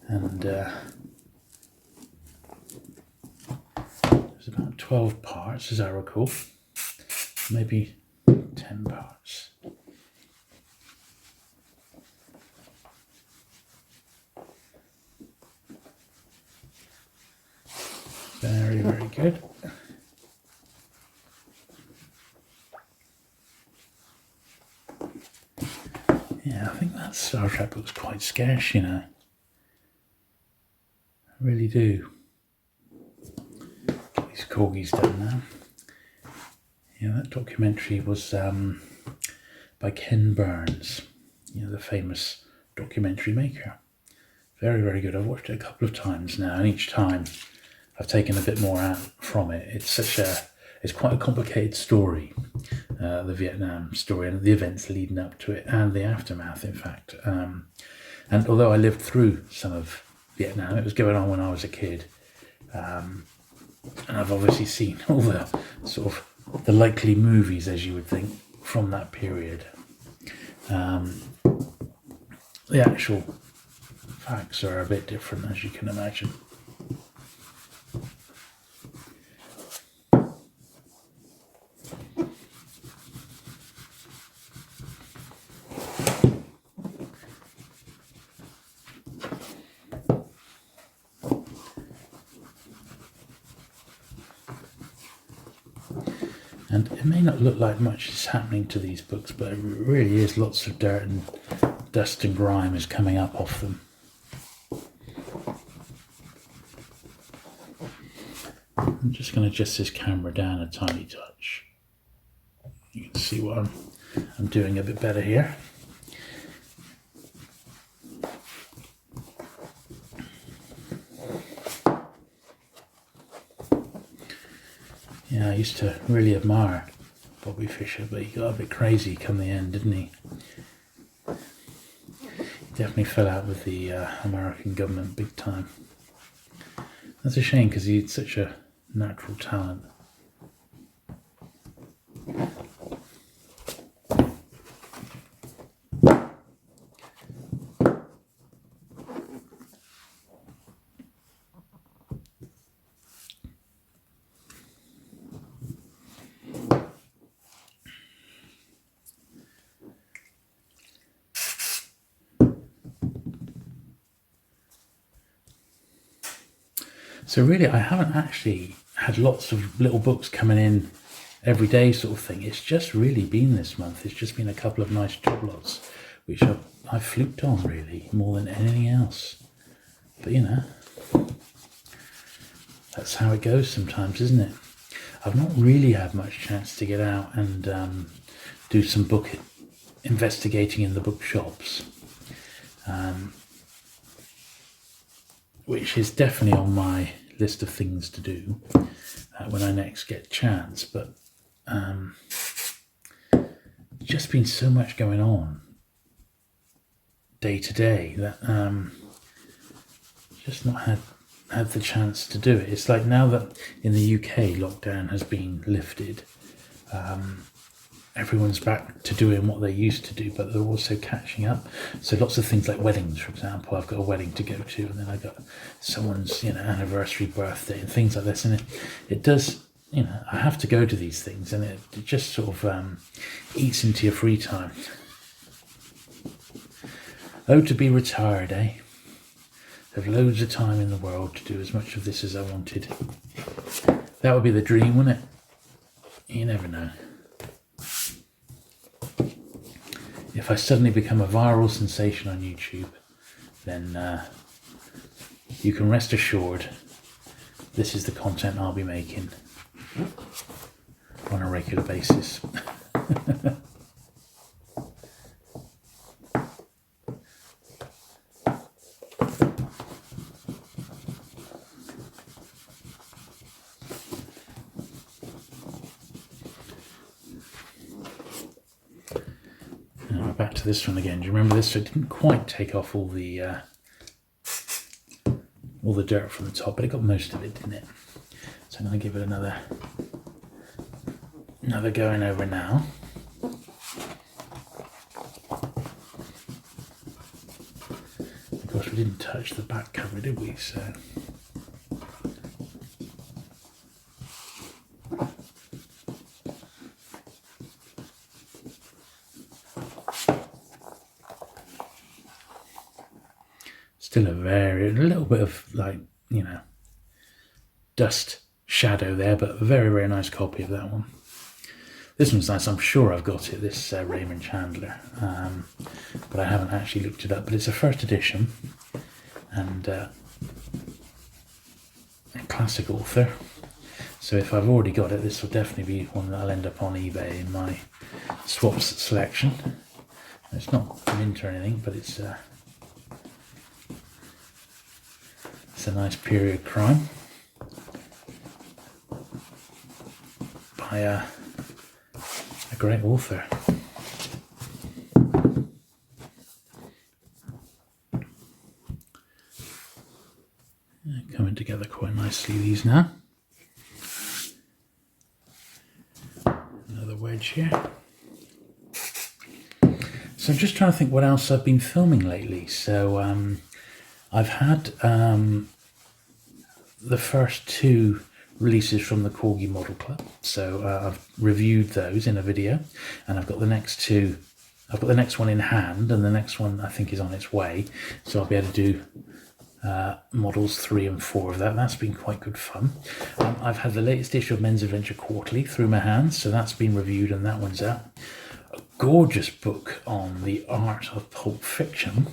And there's about 12 parts, as I recall, maybe 10 parts. Very, very good. Yeah, I think that Star Trek book's quite scarce, you know. I really do. Get these corgis done now. Yeah, that documentary was by Ken Burns, you know, the famous documentary maker. Very, very good. I've watched it a couple of times now, and each time I've taken a bit more out from it. It's quite a complicated story, the Vietnam story and the events leading up to it and the aftermath, in fact. And although I lived through some of Vietnam, it was going on when I was a kid. And I've obviously seen all the sort of the likely movies, as you would think, from that period. The actual facts are a bit different, as you can imagine. And it may not look like much is happening to these books, but it really is. Lots of dirt and dust and grime is coming up off them. I'm just going to adjust this camera down a tiny touch. You can see what I'm doing a bit better here. Yeah, I used to really admire Bobby Fischer, but he got a bit crazy come the end, didn't he? He definitely fell out with the American government big time. That's a shame, because he had such a natural talent. So really, I haven't actually had lots of little books coming in every day sort of thing. It's just really been this month. It's just been a couple of nice job lots, which I've fluked on really more than anything else. But you know, that's how it goes sometimes, isn't it? I've not really had much chance to get out and do some book investigating in the bookshops. Which is definitely on my list of things to do when I next get a chance. But just been so much going on day to day that just not had the chance to do it. It's like now that in the UK lockdown has been lifted, everyone's back to doing what they used to do, but they're also catching up. So lots of things like weddings, for example. I've got a wedding to go to, and then I've got someone's anniversary, birthday, and things like this. And it does, I have to go to these things, and it just sort of eats into your free time. Oh, to be retired, eh? Have loads of time in the world to do as much of this as I wanted. That would be the dream, wouldn't it? You never know. If I suddenly become a viral sensation on YouTube, then you can rest assured this is the content I'll be making on a regular basis. Back to this one again. Do you remember this? So it didn't quite take off all the dirt from the top, but it got most of it, didn't it? So I'm going to give it another going over now. Of course, we didn't touch the back cover, did we? So. Still a little bit of dust shadow there, but a very, very nice copy of that one. This one's nice. I'm sure I've got it, this Raymond Chandler, but I haven't actually looked it up. But it's a first edition, and a classic author. So if I've already got it, this will definitely be one that I'll end up on eBay in my swaps selection. It's not mint or anything, but it's a nice period crime by a great author. Coming together quite nicely, these now. Another wedge here. So I'm just trying to think what else I've been filming lately. So I've had the first two releases from the Corgi Model Club, so I've reviewed those in a video, and I've got the next two. I've got the next one in hand, and the next one I think is on its way, so I'll be able to do models 3 and 4 of that. That's been quite good fun. I've had the latest issue of Men's Adventure Quarterly through my hands, so that's been reviewed and that one's out. A gorgeous book on the art of pulp fiction.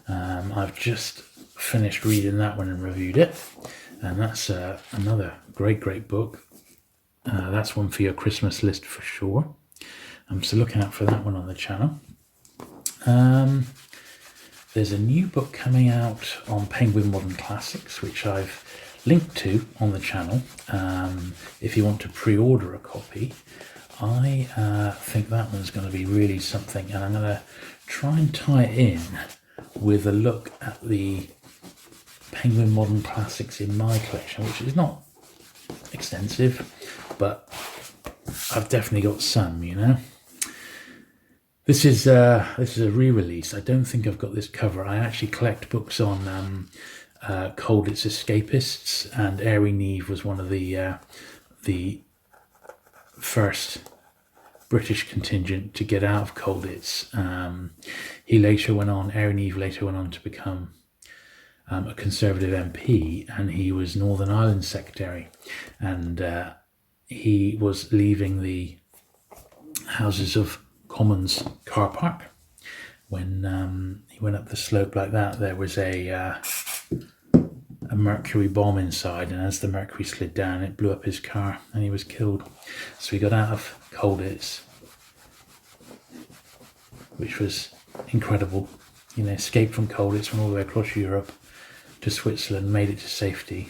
I've just finished reading that one and reviewed it, and that's another great book. That's one for your Christmas list for sure. So looking out for that one on the channel. There's a new book coming out on Penguin Modern Classics, which I've linked to on the channel. If you want to pre-order a copy, I think that one's going to be really something, and I'm going to try and tie it in with a look at the Penguin Modern Classics in my collection, which is not extensive, but I've definitely got some, This is a re-release. I don't think I've got this cover. I actually collect books on Colditz Escapists, and Airy Neve was one of the first British contingent to get out of Colditz. Airy Neve later went on to become a Conservative MP, and he was Northern Ireland Secretary, and he was leaving the Houses of Commons car park. When he went up the slope like that, there was a mercury bomb inside, and as the mercury slid down, it blew up his car and he was killed. So he got out of Colditz, which was incredible. Escaped from Colditz, went all the way across Europe to Switzerland, made it to safety,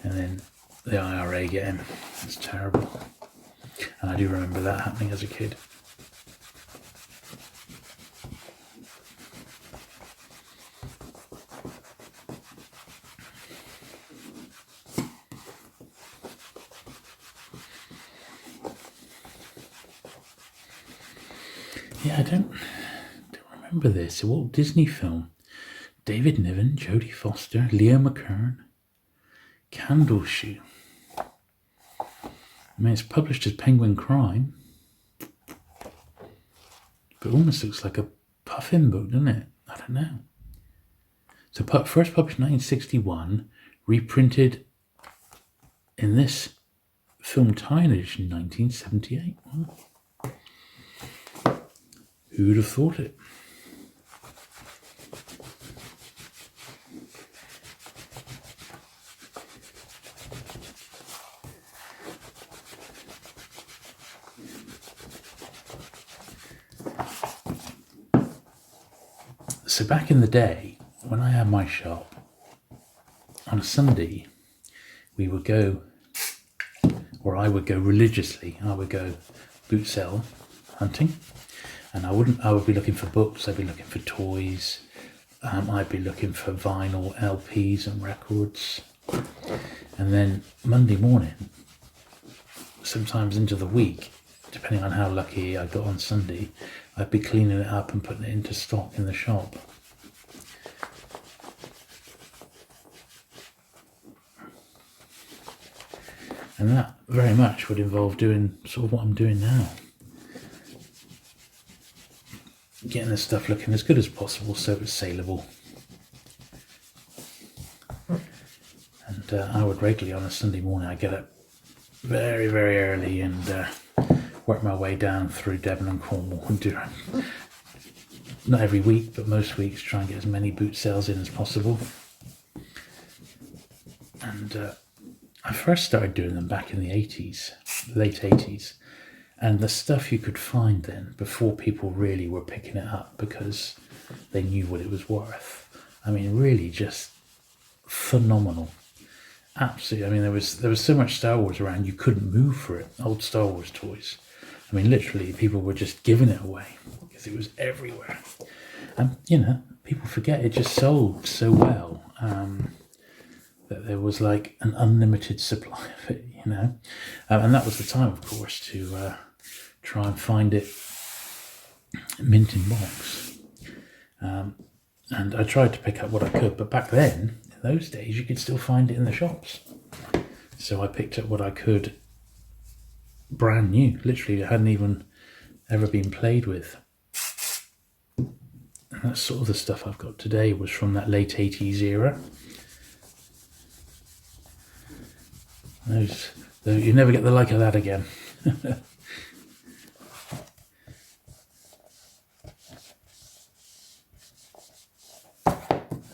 and then the IRA get him. It's terrible, and I do remember that happening as a kid. Yeah, I don't remember this. A Walt Disney film. David Niven, Jodie Foster, Leo McKern, Candle Shoe. I mean, it's published as Penguin Crime, but it almost looks like a Puffin book, doesn't it? I don't know. So first published in 1961, reprinted in this film tie-in edition in 1978. Wow. Who'd have thought it? So back in the day, when I had my shop, on a Sunday, we would go, or I would go religiously, I would go boot sale hunting, and I would be looking for books, I'd be looking for toys, I'd be looking for vinyl, LPs and records, and then Monday morning, sometimes into the week, depending on how lucky I got on Sunday, I'd be cleaning it up and putting it into stock in the shop. And that very much would involve doing sort of what I'm doing now. Getting the stuff looking as good as possible so it's saleable. And I would regularly on a Sunday morning, I'd get up very, very early and work my way down through Devon and Cornwall and do, not every week, but most weeks, try and get as many boot sales in as possible. And I first started doing them back in the 80s, late 80s, and the stuff you could find then, before people really were picking it up because they knew what it was worth. I mean, really just phenomenal. Absolutely. I mean, there was so much Star Wars around, you couldn't move for it. Old Star Wars toys. I mean, literally, people were just giving it away because it was everywhere. And, you know, people forget it just sold so well that there was like an unlimited supply of it, you know. And that was the time, of course, to try and find it mint in box. And I tried to pick up what I could, but back then, in those days, you could still find it in the shops. So I picked up what I could brand new, literally, it hadn't even ever been played with. And that's sort of the stuff I've got today was from that late 80s era. Those you never get the like of that again.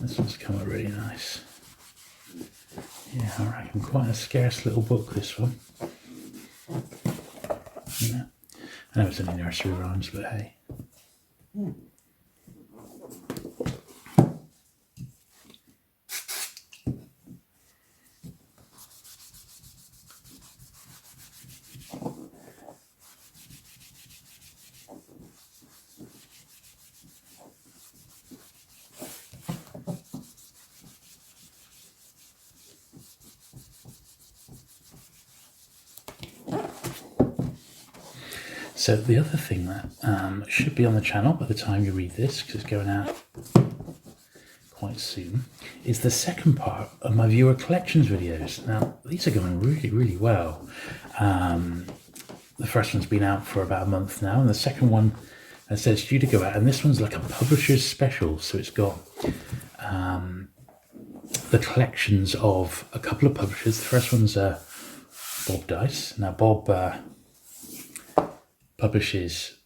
This one's come out really nice. Yeah, I reckon quite a scarce little book, this one. Yeah. I know it's only nursery rhymes, but hey. So the other thing that should be on the channel by the time you read this, because it's going out quite soon, is the second part of my viewer collections videos. Now, these are going really, really well. The first one's been out for about a month now, and the second one says due to go out, and this one's like a publisher's special, so it's got the collections of a couple of publishers. The first one's Bob Dice. Now, Bob publishes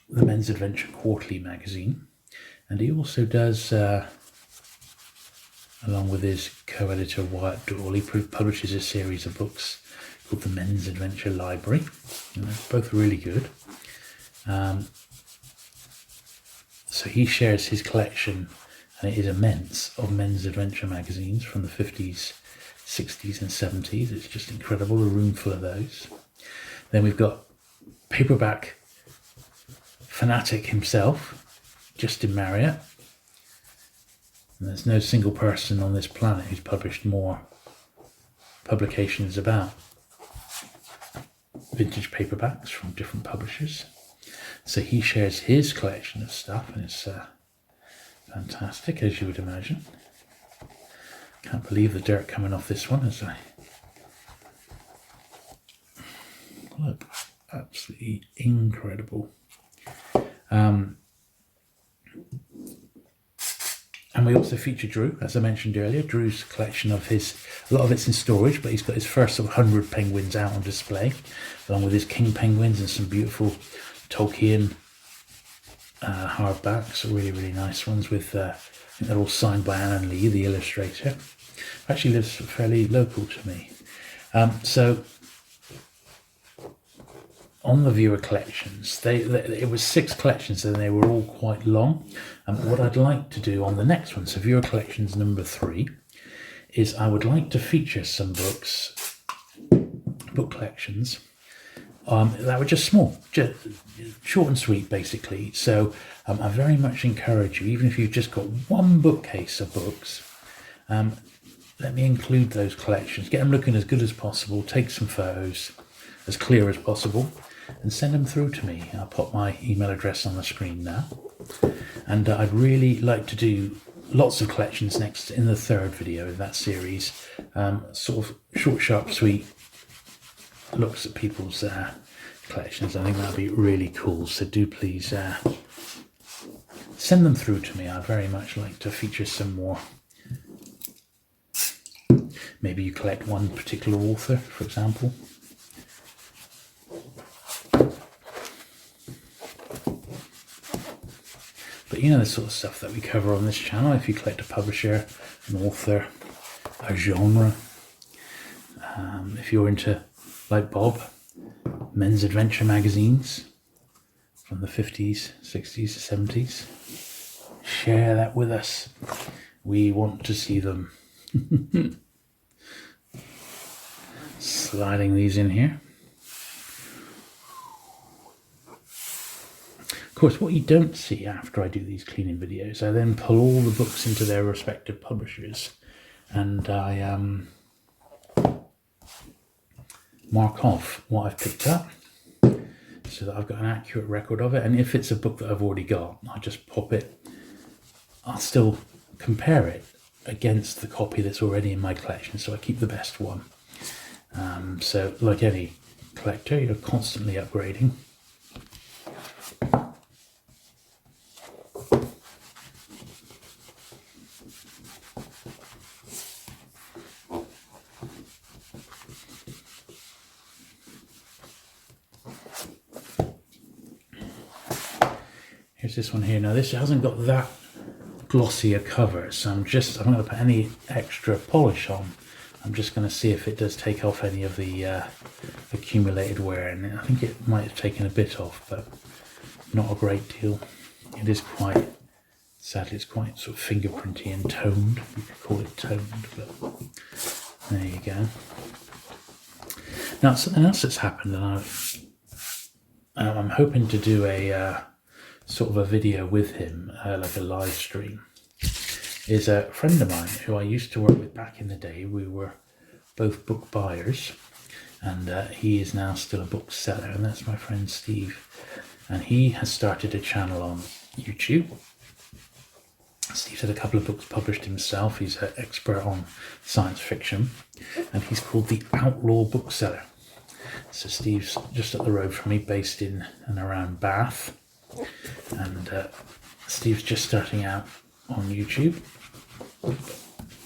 the Men's Adventure Quarterly magazine, and he also does, along with his co-editor Wyatt Doyle, he publishes a series of books called the Men's Adventure Library, and they're both really good. So he shares his collection, and it is immense, of men's adventure magazines from the 50s, 60s and 70s. It's just incredible, a room full of those. Then we've got Paperback Fanatic himself, Justin Marriott. And there's no single person on this planet who's published more publications about vintage paperbacks from different publishers. So he shares his collection of stuff, and it's fantastic, as you would imagine. Can't believe the dirt coming off this one as I look. Absolutely incredible. And we also feature Drew, as I mentioned earlier. Drew's collection of a lot of it's in storage, but he's got his first sort of 100 penguins out on display, along with his king penguins and some beautiful Tolkien hardbacks, really, really nice ones with, I think they're all signed by Alan Lee, the illustrator. Actually lives fairly local to me. So on the viewer collections, it was 6 collections and they were all quite long. What I'd like to do on the next one, so viewer collections number 3, is I would like to feature some book collections that were just small, just short and sweet basically. So I very much encourage you, even if you've just got one bookcase of books, let me include those collections, get them looking as good as possible, take some photos as clear as possible, and send them through to me. I'll pop my email address on the screen now. And I'd really like to do lots of collections next in the 3rd video of that series. Sort of short, sharp, sweet looks at people's collections. I think that'd be really cool. So do please send them through to me. I'd very much like to feature some more. Maybe you collect one particular author, for example. But you know the sort of stuff that we cover on this channel. If you collect a publisher, an author, a genre, if you're into, like Bob, men's adventure magazines from the 50s, 60s, 70s, share that with us. We want to see them. Sliding these in here. Of course, what you don't see after I do these cleaning videos, I then pull all the books into their respective publishers and I mark off what I've picked up so that I've got an accurate record of it. And if it's a book that I've already got, I just pop it. I'll still compare it against the copy that's already in my collection, so I keep the best one. So like any collector, you're constantly upgrading. Here's this one here. Now this hasn't got that glossy a cover, so I'm not going to put any extra polish on. I'm just going to see if it does take off any of the accumulated wear, and I think it might have taken a bit off, but not a great deal. It is quite, sadly, it's quite sort of fingerprinty and toned. You could call it toned, but there you go. Now something else that's happened, and I'm hoping to do a sort of a video with him, like a live stream, is a friend of mine who I used to work with back in the day. We were both book buyers, and he is now still a bookseller, and that's my friend Steve. And he has started a channel on YouTube. Steve's had a couple of books published himself. He's an expert on science fiction, and he's called the Outlaw Bookseller. So Steve's just up the road from me, based in and around Bath. And Steve's just starting out on YouTube.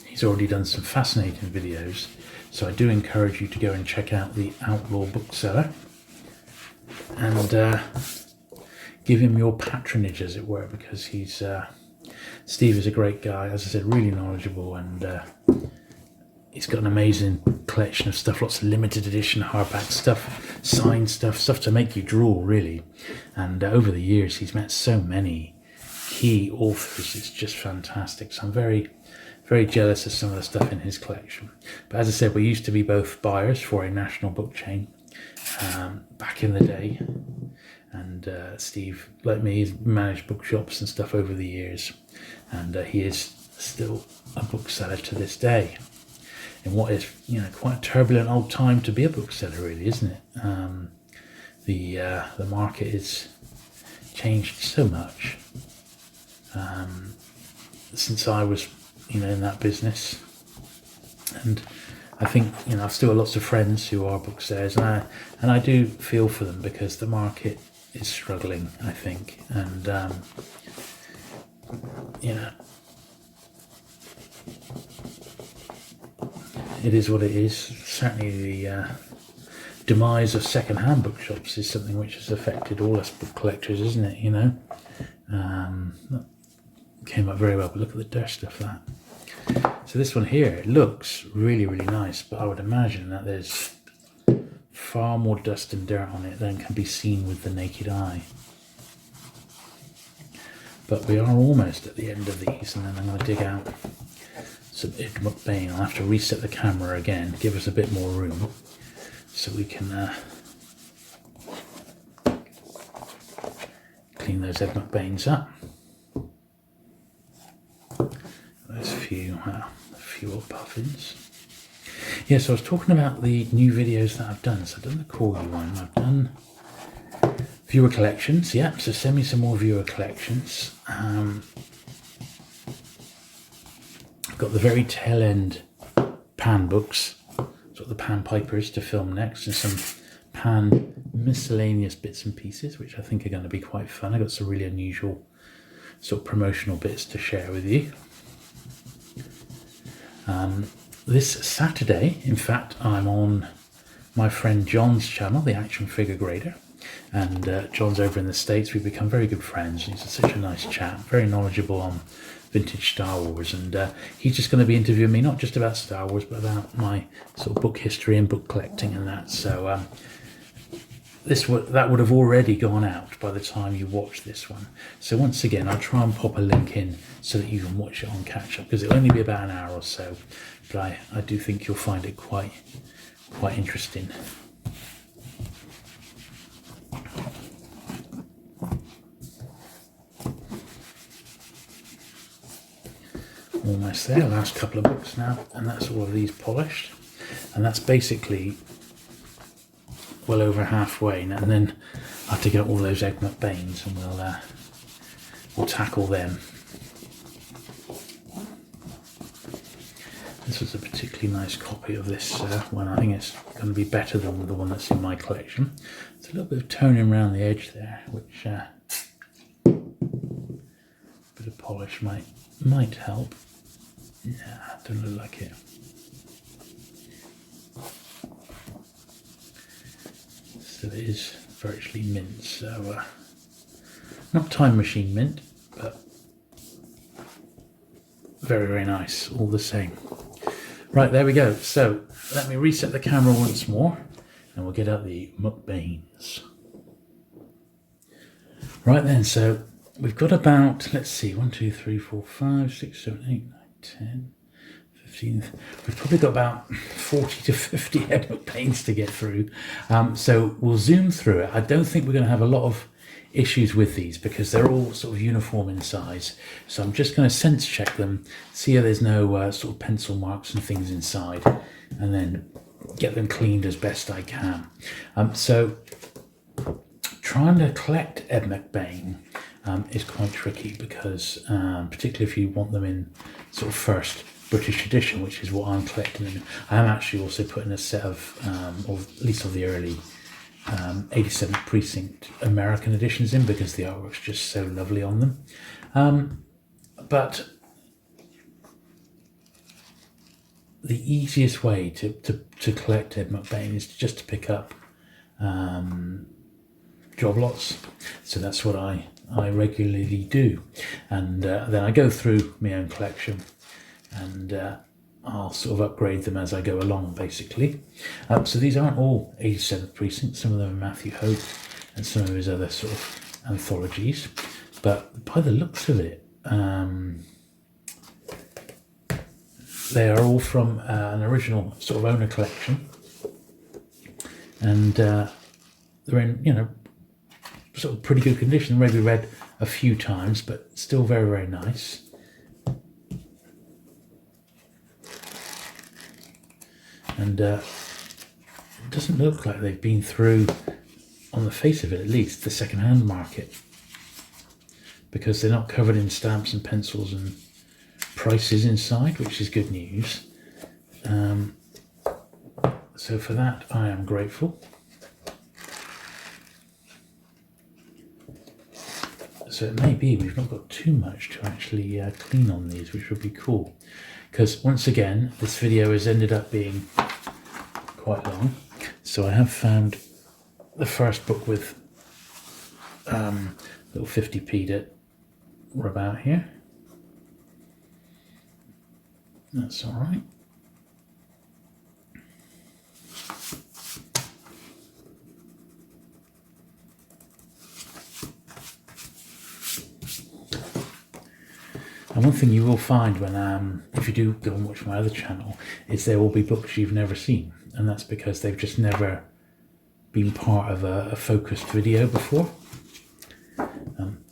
He's already done some fascinating videos, so I do encourage you to go and check out the Outlaw Bookseller and give him your patronage, as it were, because Steve is a great guy, as I said, really knowledgeable, and he's got an amazing collection of stuff, lots of limited edition hardback stuff, signed stuff to make you drool, really. And over the years, he's met so many key authors. It's just fantastic. So I'm very, very jealous of some of the stuff in his collection. But as I said, we used to be both buyers for a national book chain back in the day. And Steve, like me, has managed bookshops and stuff over the years. And he is still a bookseller to this day. In what is, quite a turbulent old time to be a bookseller, really, isn't it? The market is changed so much since I was, in that business. And I think, I've still got lots of friends who are booksellers, and I do feel for them because the market is struggling, I think. And, it is what it is. Certainly the demise of second-hand bookshops is something which has affected all us book collectors, isn't it? That came up very well, but look at the dust of that. So this one here, it looks really, really nice, but I would imagine that there's far more dust and dirt on it than can be seen with the naked eye. But we are almost at the end of these, and then I'm going to dig out some Ed McBain. I'll have to reset the camera again, give us a bit more room, so we can clean those Ed McBains up. There's a few old puffins. Yeah, so I was talking about the new videos that I've done. So I've done the corgi one, I've done viewer collections, yeah, so send me some more viewer collections. I've got the very tail end pan books, sort of the pan pipers to film next, and some pan miscellaneous bits and pieces, which I think are going to be quite fun. I've got some really unusual sort of promotional bits to share with you. This Saturday, in fact, I'm on my friend John's channel, the Action Figure Grader, and John's over in the States. We've become very good friends. He's such a nice chap, very knowledgeable on vintage Star Wars, and he's just going to be interviewing me, not just about Star Wars, but about my sort of book history and book collecting and that. So that would have already gone out by the time you watch this one. So once again, I'll try and pop a link in so that you can watch it on catch up, because it'll only be about an hour or so, but I do think you'll find it quite interesting. Almost there, last couple of books now, and that's all of these polished, and that's basically well over halfway, and then I have to get all those Ed McBains, and we'll tackle them. This was a particularly nice copy of this one. I think it's going to be better than the one that's in my collection. It's a little bit of toning around the edge there, which a bit of polish might help. Nah, don't look like it. So it is virtually mint, so not time machine mint, but very, very nice all the same. Right, there we go. So let me reset the camera once more, and we'll get out the McBains. Right then, so we've got about, let's see, 1, 2, 3, 4, 5, 6, 7, 8, 9, 10, 15. We've probably got about 40 to 50 Ed McBains to get through. So we'll zoom through it. I don't think we're going to have a lot of issues with these because they're all sort of uniform in size. So I'm just going to sense check them, see if there's no sort of pencil marks and things inside, and then get them cleaned as best I can. So trying to collect Ed McBain is quite tricky because particularly if you want them in sort of first British edition, which is what I'm collecting them. I am actually also putting a set of at least of the early 87th Precinct American editions in because the artwork's just so lovely on them. But the easiest way to collect Ed McBain is just to pick up job lots. So that's what I regularly do, and then I go through my own collection and I'll sort of upgrade them as I go along, basically. So these aren't all 87th Precinct. Some of them are Matthew Hope and some of his other sort of anthologies. But by the looks of it, they are all from an original sort of owner collection. And they're in, sort of pretty good condition. Maybe read a few times, but still very, very nice. And it doesn't look like they've been through, on the face of it at least, the second-hand market. because they're not covered in stamps and pencils and prices inside, which is good news. So for that I am grateful. So it may be we've not got too much to actually clean on these, which would be cool. Because once again, this video has ended up being quite long. So I have found the first book with little 50p that we're about here. That's all right. And one thing you will find when, if you do go and watch my other channel, is there will be books you've never seen. And that's because they've just never been part of a focused video before.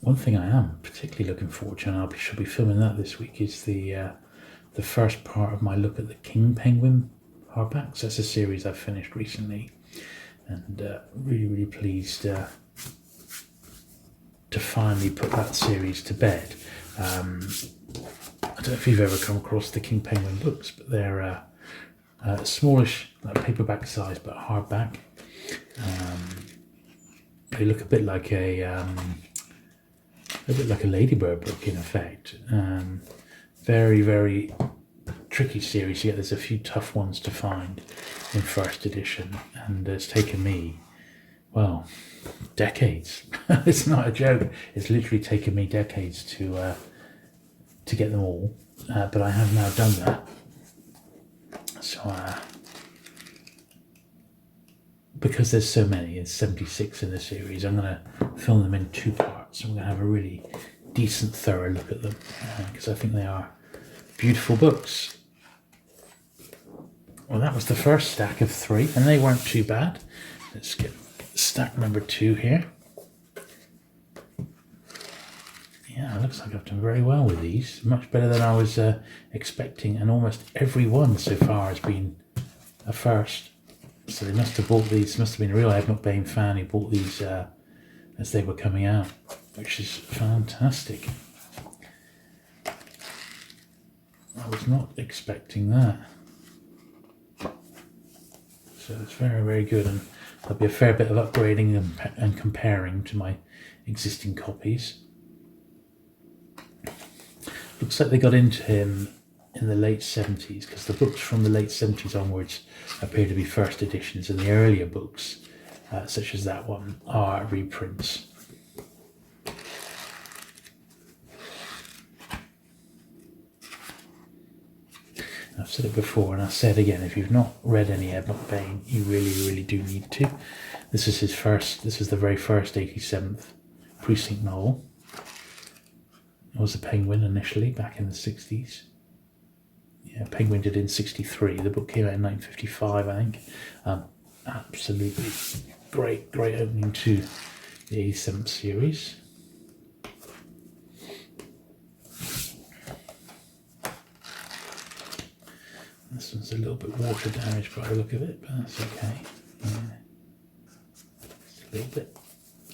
One thing I am particularly looking forward to, and I shall be filming that this week, is the first part of my look at the King Penguin hardbacks. That's a series I've finished recently. And really, really pleased to finally put that series to bed. I don't know if you've ever come across the King Penguin books, but they're smallish, like paperback size, but hardback. They look a bit like a Ladybird book in effect. Very, very tricky series. Yeah, there's a few tough ones to find in first edition, and it's taken me, well, decades. It's not a joke. It's literally taken me decades to get them all, but I have now done that. So because there's so many, it's 76 in the series, I'm going to film them in 2 parts. I'm going to have a really decent, thorough look at them, because I think they are beautiful books. Well, that was the first stack of 3, and they weren't too bad. Let's get stack number 2 here. Yeah, it looks like I've done very well with these. Much better than I was expecting, and almost every one so far has been a first. So they must have bought these, must have been a real Ed McBain fan who bought these as they were coming out, which is fantastic. I was not expecting that. So it's very, very good, and there'll be a fair bit of upgrading and comparing to my existing copies. Looks like they got into him in the late 70s, because the books from the late 70s onwards appear to be first editions, and the earlier books, such as that one, are reprints. I've said it before, and I'll say it again, if you've not read any Ed McBain, you really, really do need to. This is the very first 87th Precinct novel. It was a Penguin initially, back in the 60s. Yeah, Penguin did in 63. The book came out in 1955, I think. Absolutely great opening to the 87th series. This one's a little bit water damaged by the look of it, but that's okay. Yeah. Just a little bit.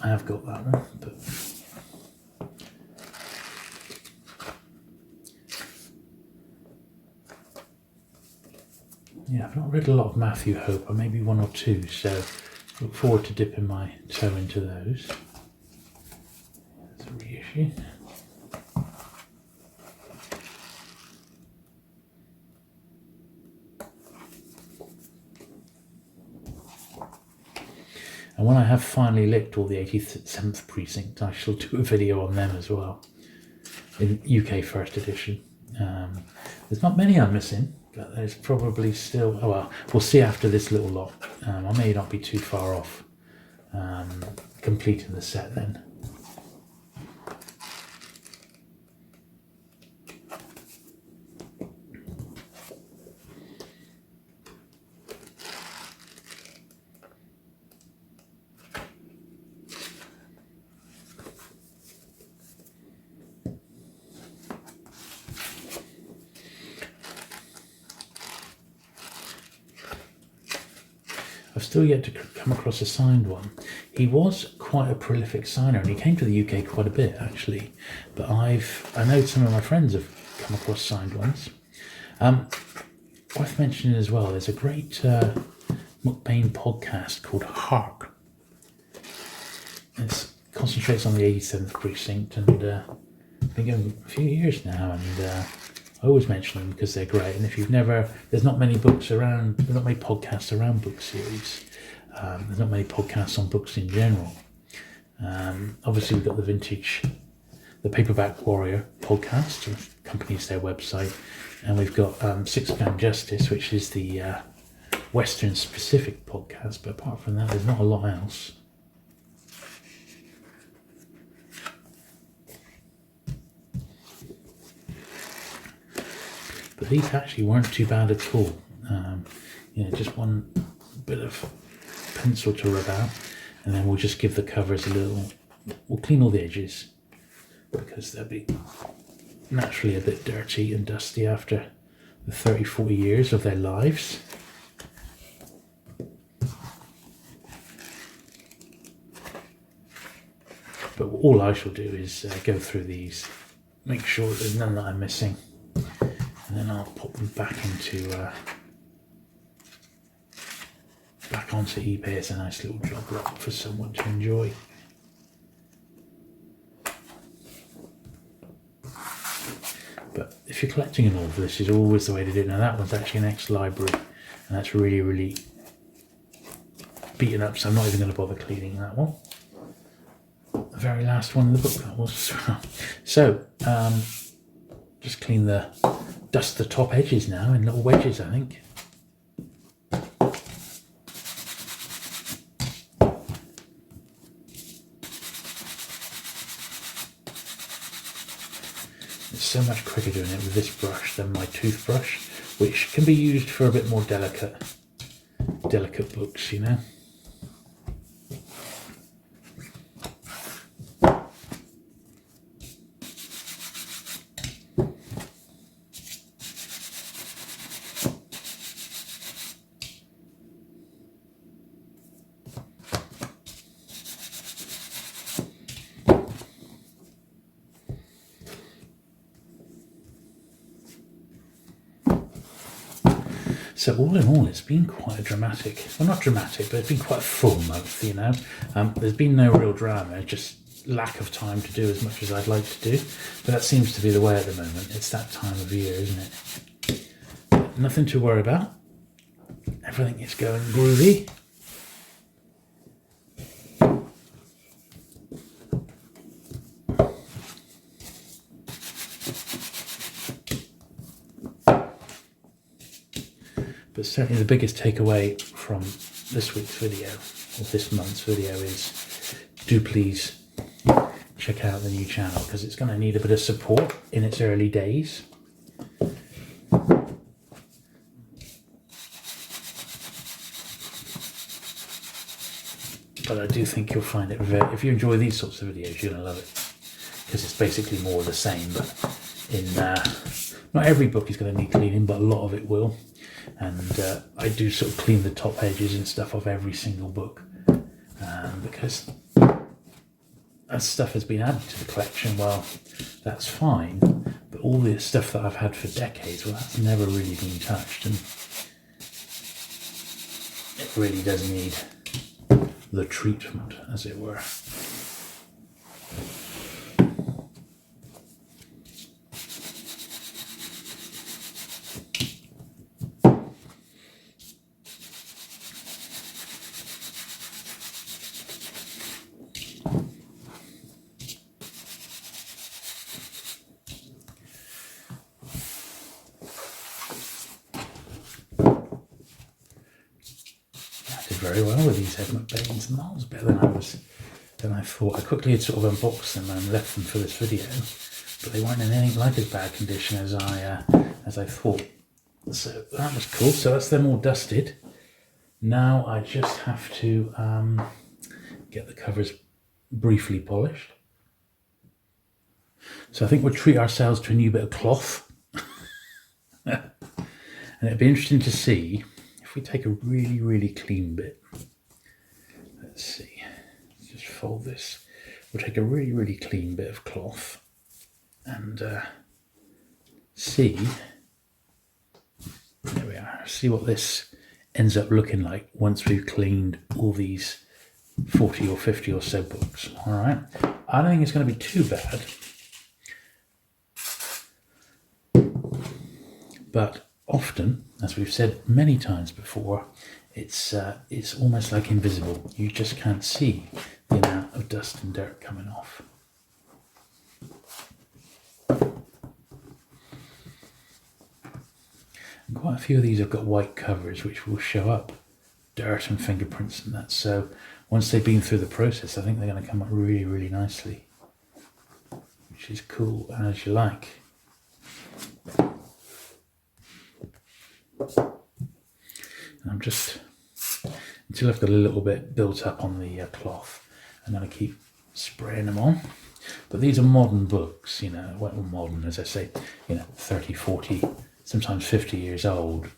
I have got that one, but yeah, I've not read a lot of Matthew Hope, or maybe 1 or 2, so look forward to dipping my toe into those. There's a reissue. And when I have finally licked all the 87th Precinct, I shall do a video on them as well, in UK first edition. There's not many I'm missing, but there's probably still, oh well, we'll see after this little lot. I may not be too far off completing the set then. I've still yet to come across a signed one. He was quite a prolific signer, and he came to the UK quite a bit actually. But I know some of my friends have come across signed ones. Worth mentioning as well, there's a great McBain podcast called Hark. It concentrates on the 87th precinct, and I've been going a few years now, and I always mention them because they're great. And if you've never, there's not many books around, there's not many podcasts around book series. There's not many podcasts on books in general. Obviously we've got the Paperback Warrior podcast, which accompanies their website, and we've got Six Gun Justice, which is the Western specific podcast, but apart from that there's not a lot else. But these actually weren't too bad at all. Just one bit of pencil to rub out, and then we'll just give the covers we'll clean all the edges because they'll be naturally a bit dirty and dusty after the 30-40 years of their lives. But all I shall do is go through these, make sure there's none that I'm missing, and then I'll pop them back onto eBay as a nice little job lot for someone to enjoy. But if you're collecting an novel, this is always the way to do it. Now that one's actually an ex-library, and that's really, really beaten up, so I'm not even going to bother cleaning that one. The very last one in the book, that was as well. So, just dust the top edges now in little wedges, I think. It's so much quicker doing it with this brush than my toothbrush, which can be used for a bit more delicate books, you know. So all in all, it's been quite a dramatic, well not dramatic, but it's been quite a full month, you know. There's been no real drama, just lack of time to do as much as I'd like to do. But that seems to be the way at the moment. It's that time of year, isn't it? Nothing to worry about. Everything is going groovy. But certainly the biggest takeaway from this week's video, or this month's video, is do please check out the new channel, because it's going to need a bit of support in its early days. But I do think you'll find it if you enjoy these sorts of videos, you're going to love it, because it's basically more of the same, but in not every book is going to need cleaning, but a lot of it will. And I do sort of clean the top edges and stuff off every single book, because as stuff has been added to the collection, well, that's fine, but all the stuff that I've had for decades, well, that's never really been touched, and it really does need the treatment, as it were. Very well with these Ed McBains, and that was better than I thought. I quickly had sort of unboxed them and left them for this video, but they weren't in anything like as bad condition as I thought. So that was cool. So that's them all dusted. Now I just have to get the covers briefly polished. So I think we'll treat ourselves to a new bit of cloth. And it'd be interesting to see if we take a really, really clean bit. Let's see. Just fold this. We'll take a really, really clean bit of cloth and see. There we are. See what this ends up looking like once we've cleaned all these 40 or 50 or so books. All right. I don't think it's going to be too bad, but often, as we've said many times before, it's almost like invisible. You just can't see the amount of dust and dirt coming off. And quite a few of these have got white covers, which will show up dirt and fingerprints and that. So once they've been through the process, I think they're going to come up really, really nicely, which is cool, as you like. And I'm just, until I've got a little bit built up on the cloth, I'm going to keep spraying them on. But these are modern books, you know, well, modern, as I say, 30, 40, sometimes 50 years old.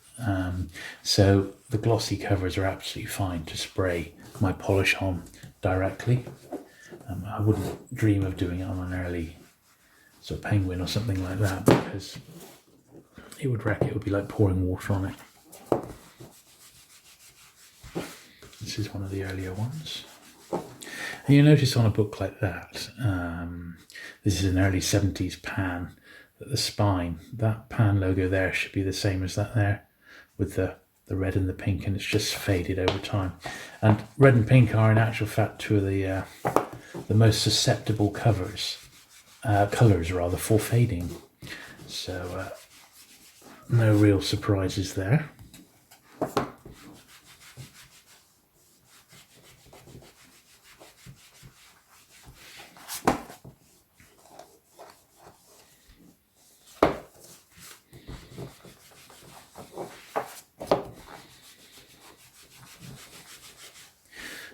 So the glossy covers are absolutely fine to spray my polish on directly. I wouldn't dream of doing it on an early sort of penguin or something like that, because it would wreck it. It would be like pouring water on it. This is one of the earlier ones. And you notice on a book like that, this is an early 70s pan, that the spine, that pan logo there should be the same as that there, with the red and the pink, and it's just faded over time. And red and pink are in actual fact two of the most susceptible colours for fading. So no real surprises there.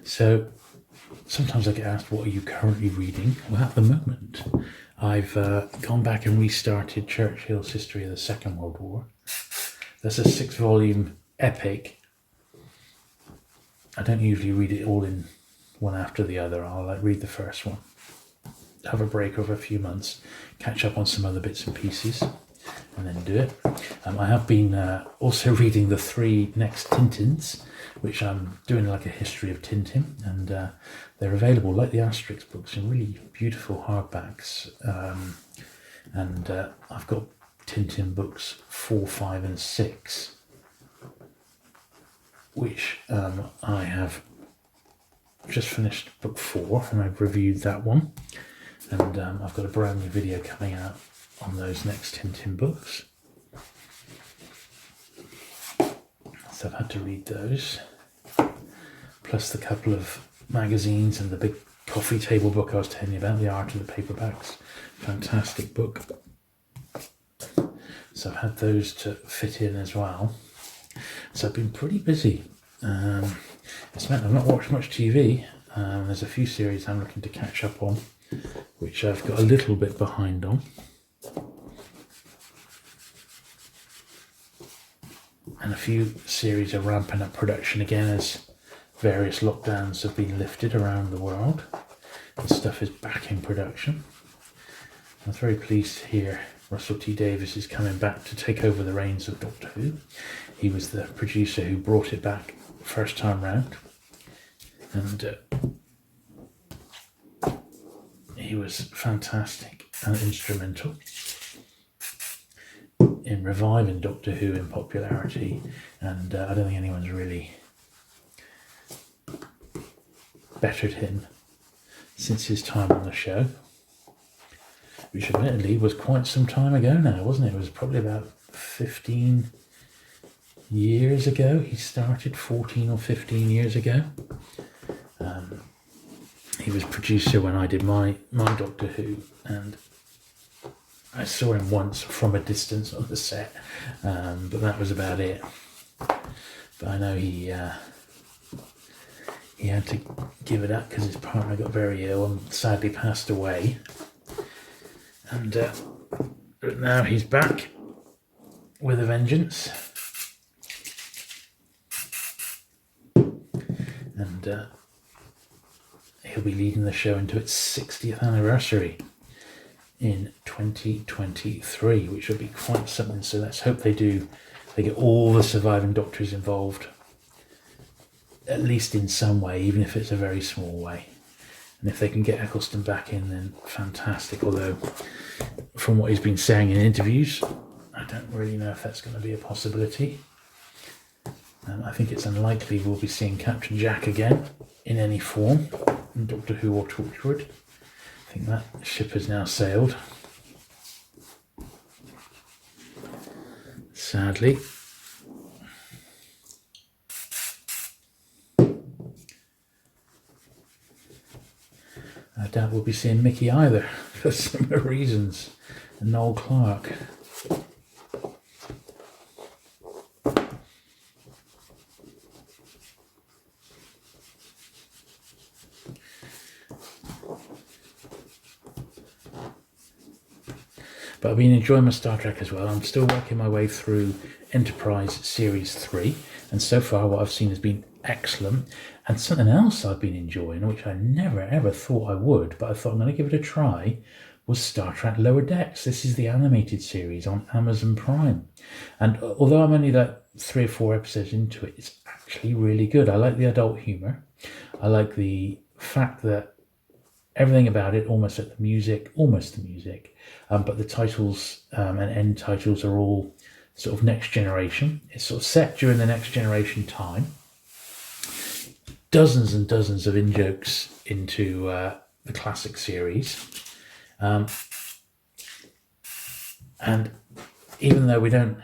So sometimes I get asked, what are you currently reading? Well, at the moment, I've gone back and restarted Churchill's History of the Second World War. That's a 6-volume epic. I don't usually read it all in one after the other. I'll read the first one, have a break over a few months, catch up on some other bits and pieces, and then do it. I have been also reading the 3 next Tintins, which I'm doing like a history of Tintin, and they're available, like the Asterix books, in really beautiful hardbacks. And I've got Tintin books 4, 5 and 6, which I have just finished book 4, and I've reviewed that one, and I've got a brand new video coming out on those next Tintin books. So I've had to read those, plus the couple of magazines and the big coffee table book I was telling you about, The Art of the Paperbacks. Fantastic book. So I've had those to fit in as well. So I've been pretty busy. It's meant I've not watched much TV. There's a few series I'm looking to catch up on, which I've got a little bit behind on. And a few series are ramping up production again as various lockdowns have been lifted around the world. The stuff is back in production. I'm very pleased to hear Russell T Davies is coming back to take over the reins of Doctor Who. He was the producer who brought it back first time round, and he was fantastic and instrumental in reviving Doctor Who in popularity, and I don't think anyone's really bettered him since his time on the show, which admittedly was quite some time ago now, wasn't it? It was probably about 15 years ago he started, 14 or 15 years ago. He was producer when I did my Doctor Who, and I saw him once from a distance on the set, but that was about it. But I know he had to give it up because his partner got very ill and sadly passed away. And but now he's back with a vengeance. And he'll be leading the show into its 60th anniversary in 2023, which will be quite something. So let's hope they get all the surviving doctors involved, at least in some way, even if it's a very small way. And if they can get Eccleston back in, then fantastic. Although, from what he's been saying in interviews, I don't really know if that's going to be a possibility. I think it's unlikely we'll be seeing Captain Jack again in any form in Doctor Who or Torchwood. I think that ship has now sailed, sadly. I doubt we'll be seeing Mickey either, for similar reasons, and Noel Clarke. But I've been enjoying my Star Trek as well. I'm still working my way through Enterprise Series 3, and so far what I've seen has been excellent. And something else I've been enjoying, which I never ever thought I would, but I thought I'm going to give it a try, was Star Trek Lower Decks. This is the animated series on Amazon Prime. And although I'm only like 3 or 4 episodes into it, it's actually really good. I like the adult humour. I like the fact that everything about it, almost the music, but the titles and end titles are all sort of next generation. It's sort of set during the next generation time. Dozens and dozens of in-jokes into the classic series. And even though we don't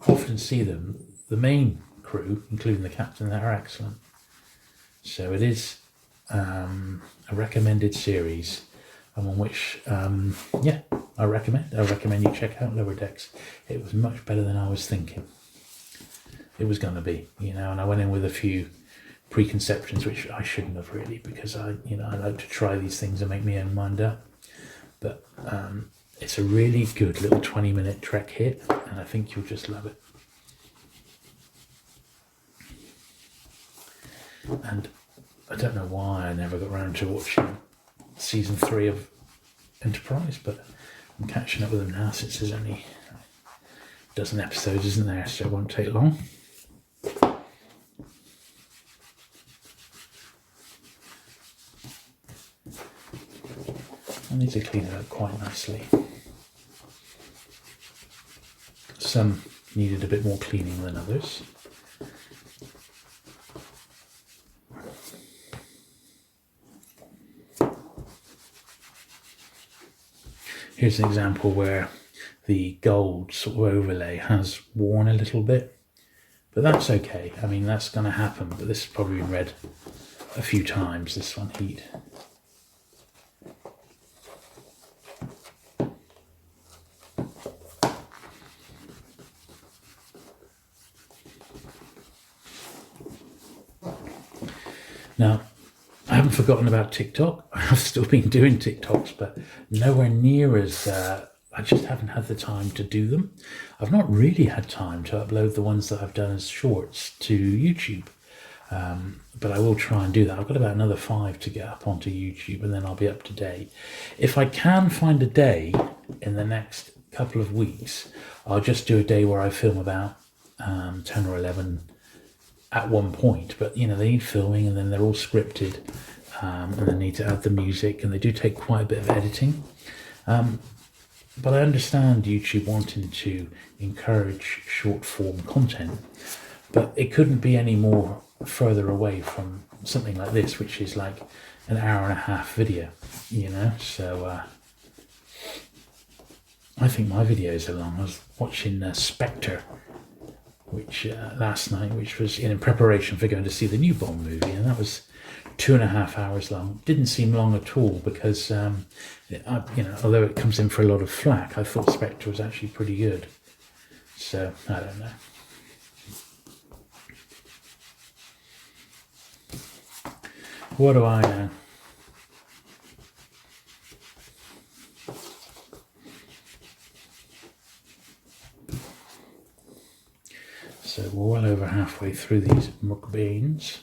often see them, the main crew, including the captain, are excellent. So it is a recommended series, on which, I recommend you check out Lower Decks. It was much better than I was thinking it was going to be, and I went in with a few preconceptions, which I shouldn't have really, because I like to try these things and make my own mind up. But it's a really good little 20-minute Trek hit, and I think you'll just love it. And I don't know why I never got around to watching season 3 of Enterprise, but I'm catching up with them now, since there's only a dozen episodes, isn't there? So it won't take long. I need to clean it up quite nicely. Some needed a bit more cleaning than others. Here's an example where the gold sort of overlay has worn a little bit, but that's okay. I mean, that's going to happen, but this has probably been read a few times, this one, Heat. Now, I haven't forgotten about TikTok. I've still been doing TikToks, but nowhere near as, I just haven't had the time to do them. I've not really had time to upload the ones that I've done as shorts to YouTube, but I will try and do that. I've got about another 5 to get up onto YouTube, and then I'll be up to date. If I can find a day in the next couple of weeks, I'll just do a day where I film about 10 or 11 at one point, but they need filming, and then they're all scripted, and they need to add the music, and they do take quite a bit of editing. But I understand YouTube wanting to encourage short form content, but it couldn't be any more further away from something like this, which is like an hour and a half video, so I think my videos are long. I was watching Spectre, which last night, which was in preparation for going to see the new Bond movie, and that was 2.5 hours long. Didn't seem long at all, because although it comes in for a lot of flack, I thought Spectre was actually pretty good. So I don't know. What do I know? So we're well over halfway through these mukbangs.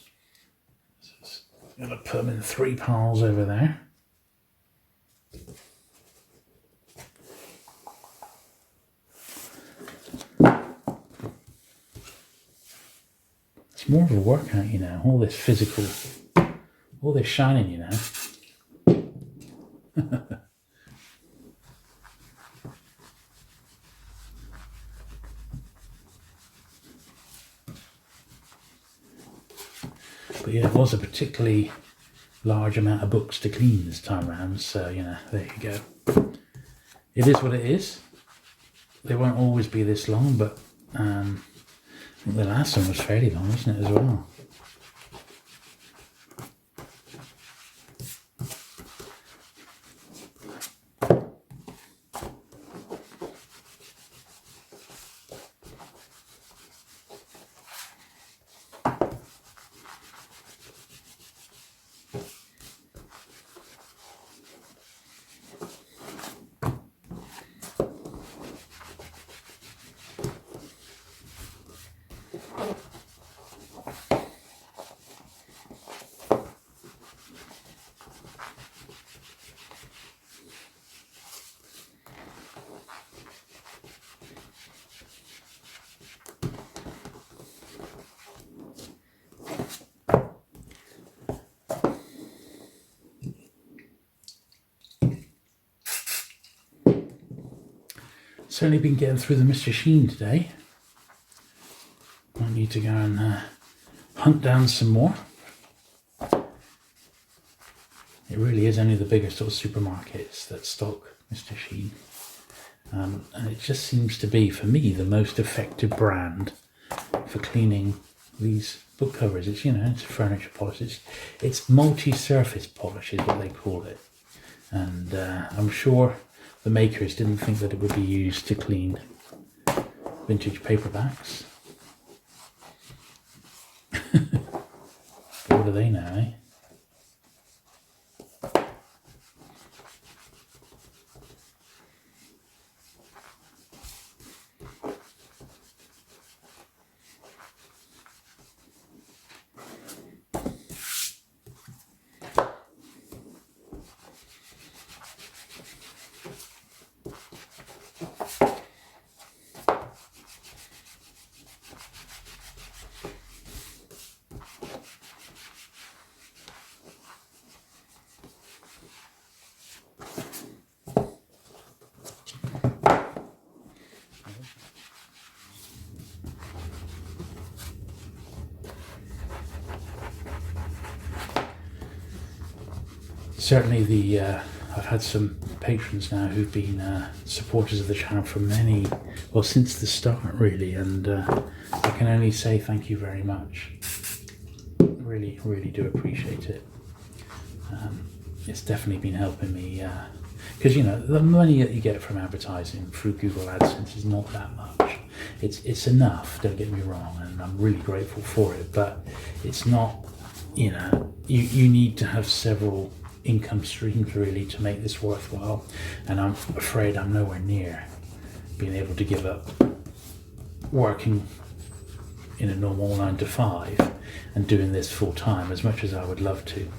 I'm going to put them in 3 piles over there. It's more of a workout, you know, all this physical, all this shining, you know. But yeah, it was a particularly large amount of books to clean this time around, so you know, there you go. It is what it is. They won't always be this long, but I think the last one was fairly long, wasn't it, as well? Certainly been getting through the Mr. Sheen today. Might need to go and hunt down some more. It really is only the bigger sort of supermarkets that stock Mr. Sheen. And it just seems to be, for me, the most effective brand for cleaning these book covers. It's, you know, it's furniture polish. It's multi-surface polish is what they call it. And I'm sure the makers didn't think that it would be used to clean vintage paperbacks. But what do they know, eh? Certainly I've had some patrons now who've been supporters of the channel for since the start really, and I can only say thank you very much. Really, really do appreciate it. It's definitely been helping me, because you know, the money that you get from advertising through Google AdSense is not that much. It's enough, don't get me wrong, and I'm really grateful for it, but it's not, you know, you need to have several income streams really to make this worthwhile, and I'm afraid I'm nowhere near being able to give up working in a normal 9 to 5 and doing this full time as much as I would love to,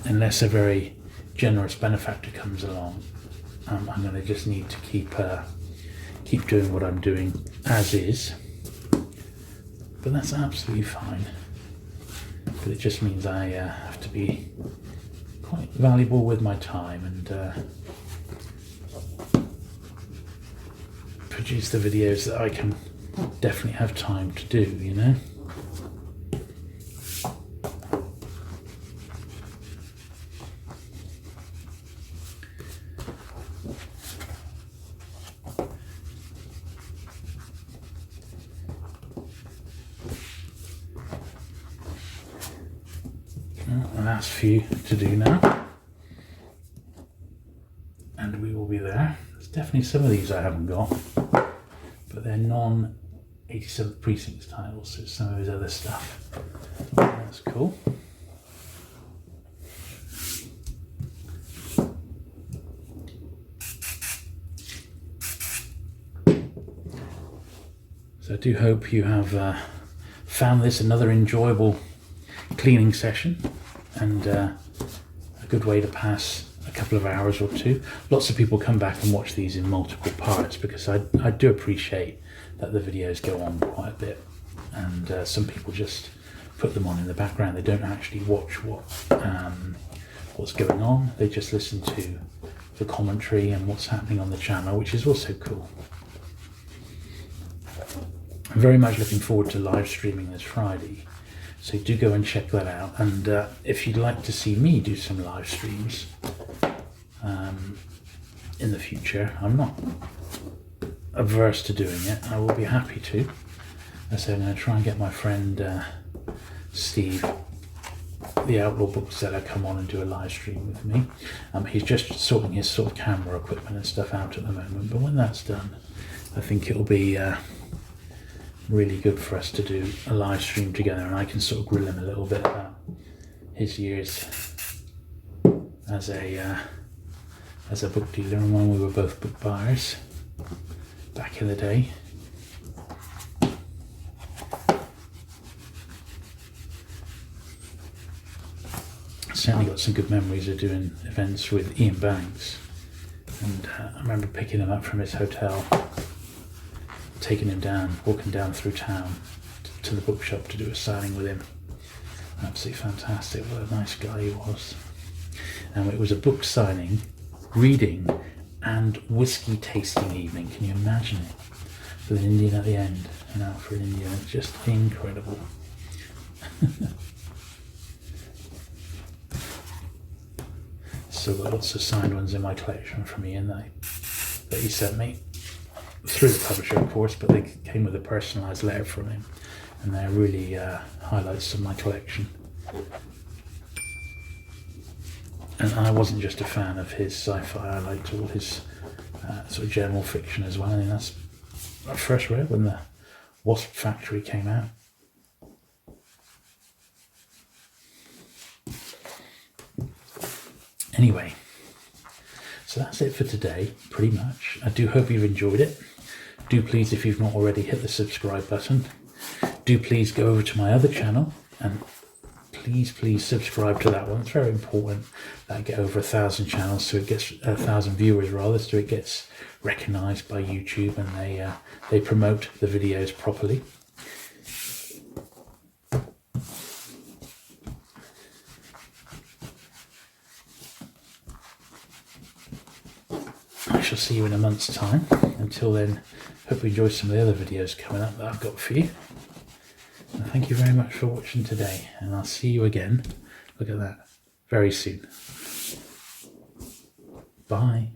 unless a very generous benefactor comes along. I'm going to just need to keep doing what I'm doing as is, but that's absolutely fine. But it just means I have to be quite valuable with my time and produce the videos that I can definitely have time to do, you know. The last few to do now, and we will be there. There's definitely some of these I haven't got, but they're non-87th Precincts titles, so some of his other stuff. That's cool. So I do hope you have found this another enjoyable cleaning session. and a good way to pass a couple of hours or two. Lots of people come back and watch these in multiple parts because I do appreciate that the videos go on quite a bit, and some people just put them on in the background. They don't actually watch what's going on. They just listen to the commentary and what's happening on the channel, which is also cool. I'm very much looking forward to live streaming this Friday, so do go and check that out. And if you'd like to see me do some live streams in the future, I'm not averse to doing it. I will be happy to. So I'm going to try and get my friend Steve, the Outlaw Bookseller, come on and do a live stream with me. He's just sorting his sort of camera equipment and stuff out at the moment, but when that's done, I think it'll be really good for us to do a live stream together, and I can sort of grill him a little bit about his years as a book dealer and when we were both book buyers back in the day. Certainly got some good memories of doing events with Ian Banks, and I remember picking him up from his hotel, taking him down, walking down through town to the bookshop to do a signing with him. Absolutely fantastic. What a nice guy he was. And it was a book signing, reading and whiskey tasting evening. Can you imagine it? With an Indian at the end, and out for an Indian. It's just incredible. Still got lots of signed ones in my collection from Ian that he sent me through the publisher, of course, but they came with a personalised letter from him, and they're really highlights of my collection. And I wasn't just a fan of his sci-fi, I liked all his sort of general fiction as well. I mean, that's I first read when the Wasp Factory came out. Anyway, so that's it for today, pretty much. I do hope you've enjoyed it. Do please, if you've not already, hit the subscribe button. Do please go over to my other channel and please subscribe to that one. It's very important that I get over 1,000 channels, so it gets 1,000 viewers rather, so it gets recognised by YouTube and they promote the videos properly. I shall see you in a month's time. Until then, hope you enjoy some of the other videos coming up that I've got for you. And thank you very much for watching today, and I'll see you again, look at that, very soon. Bye.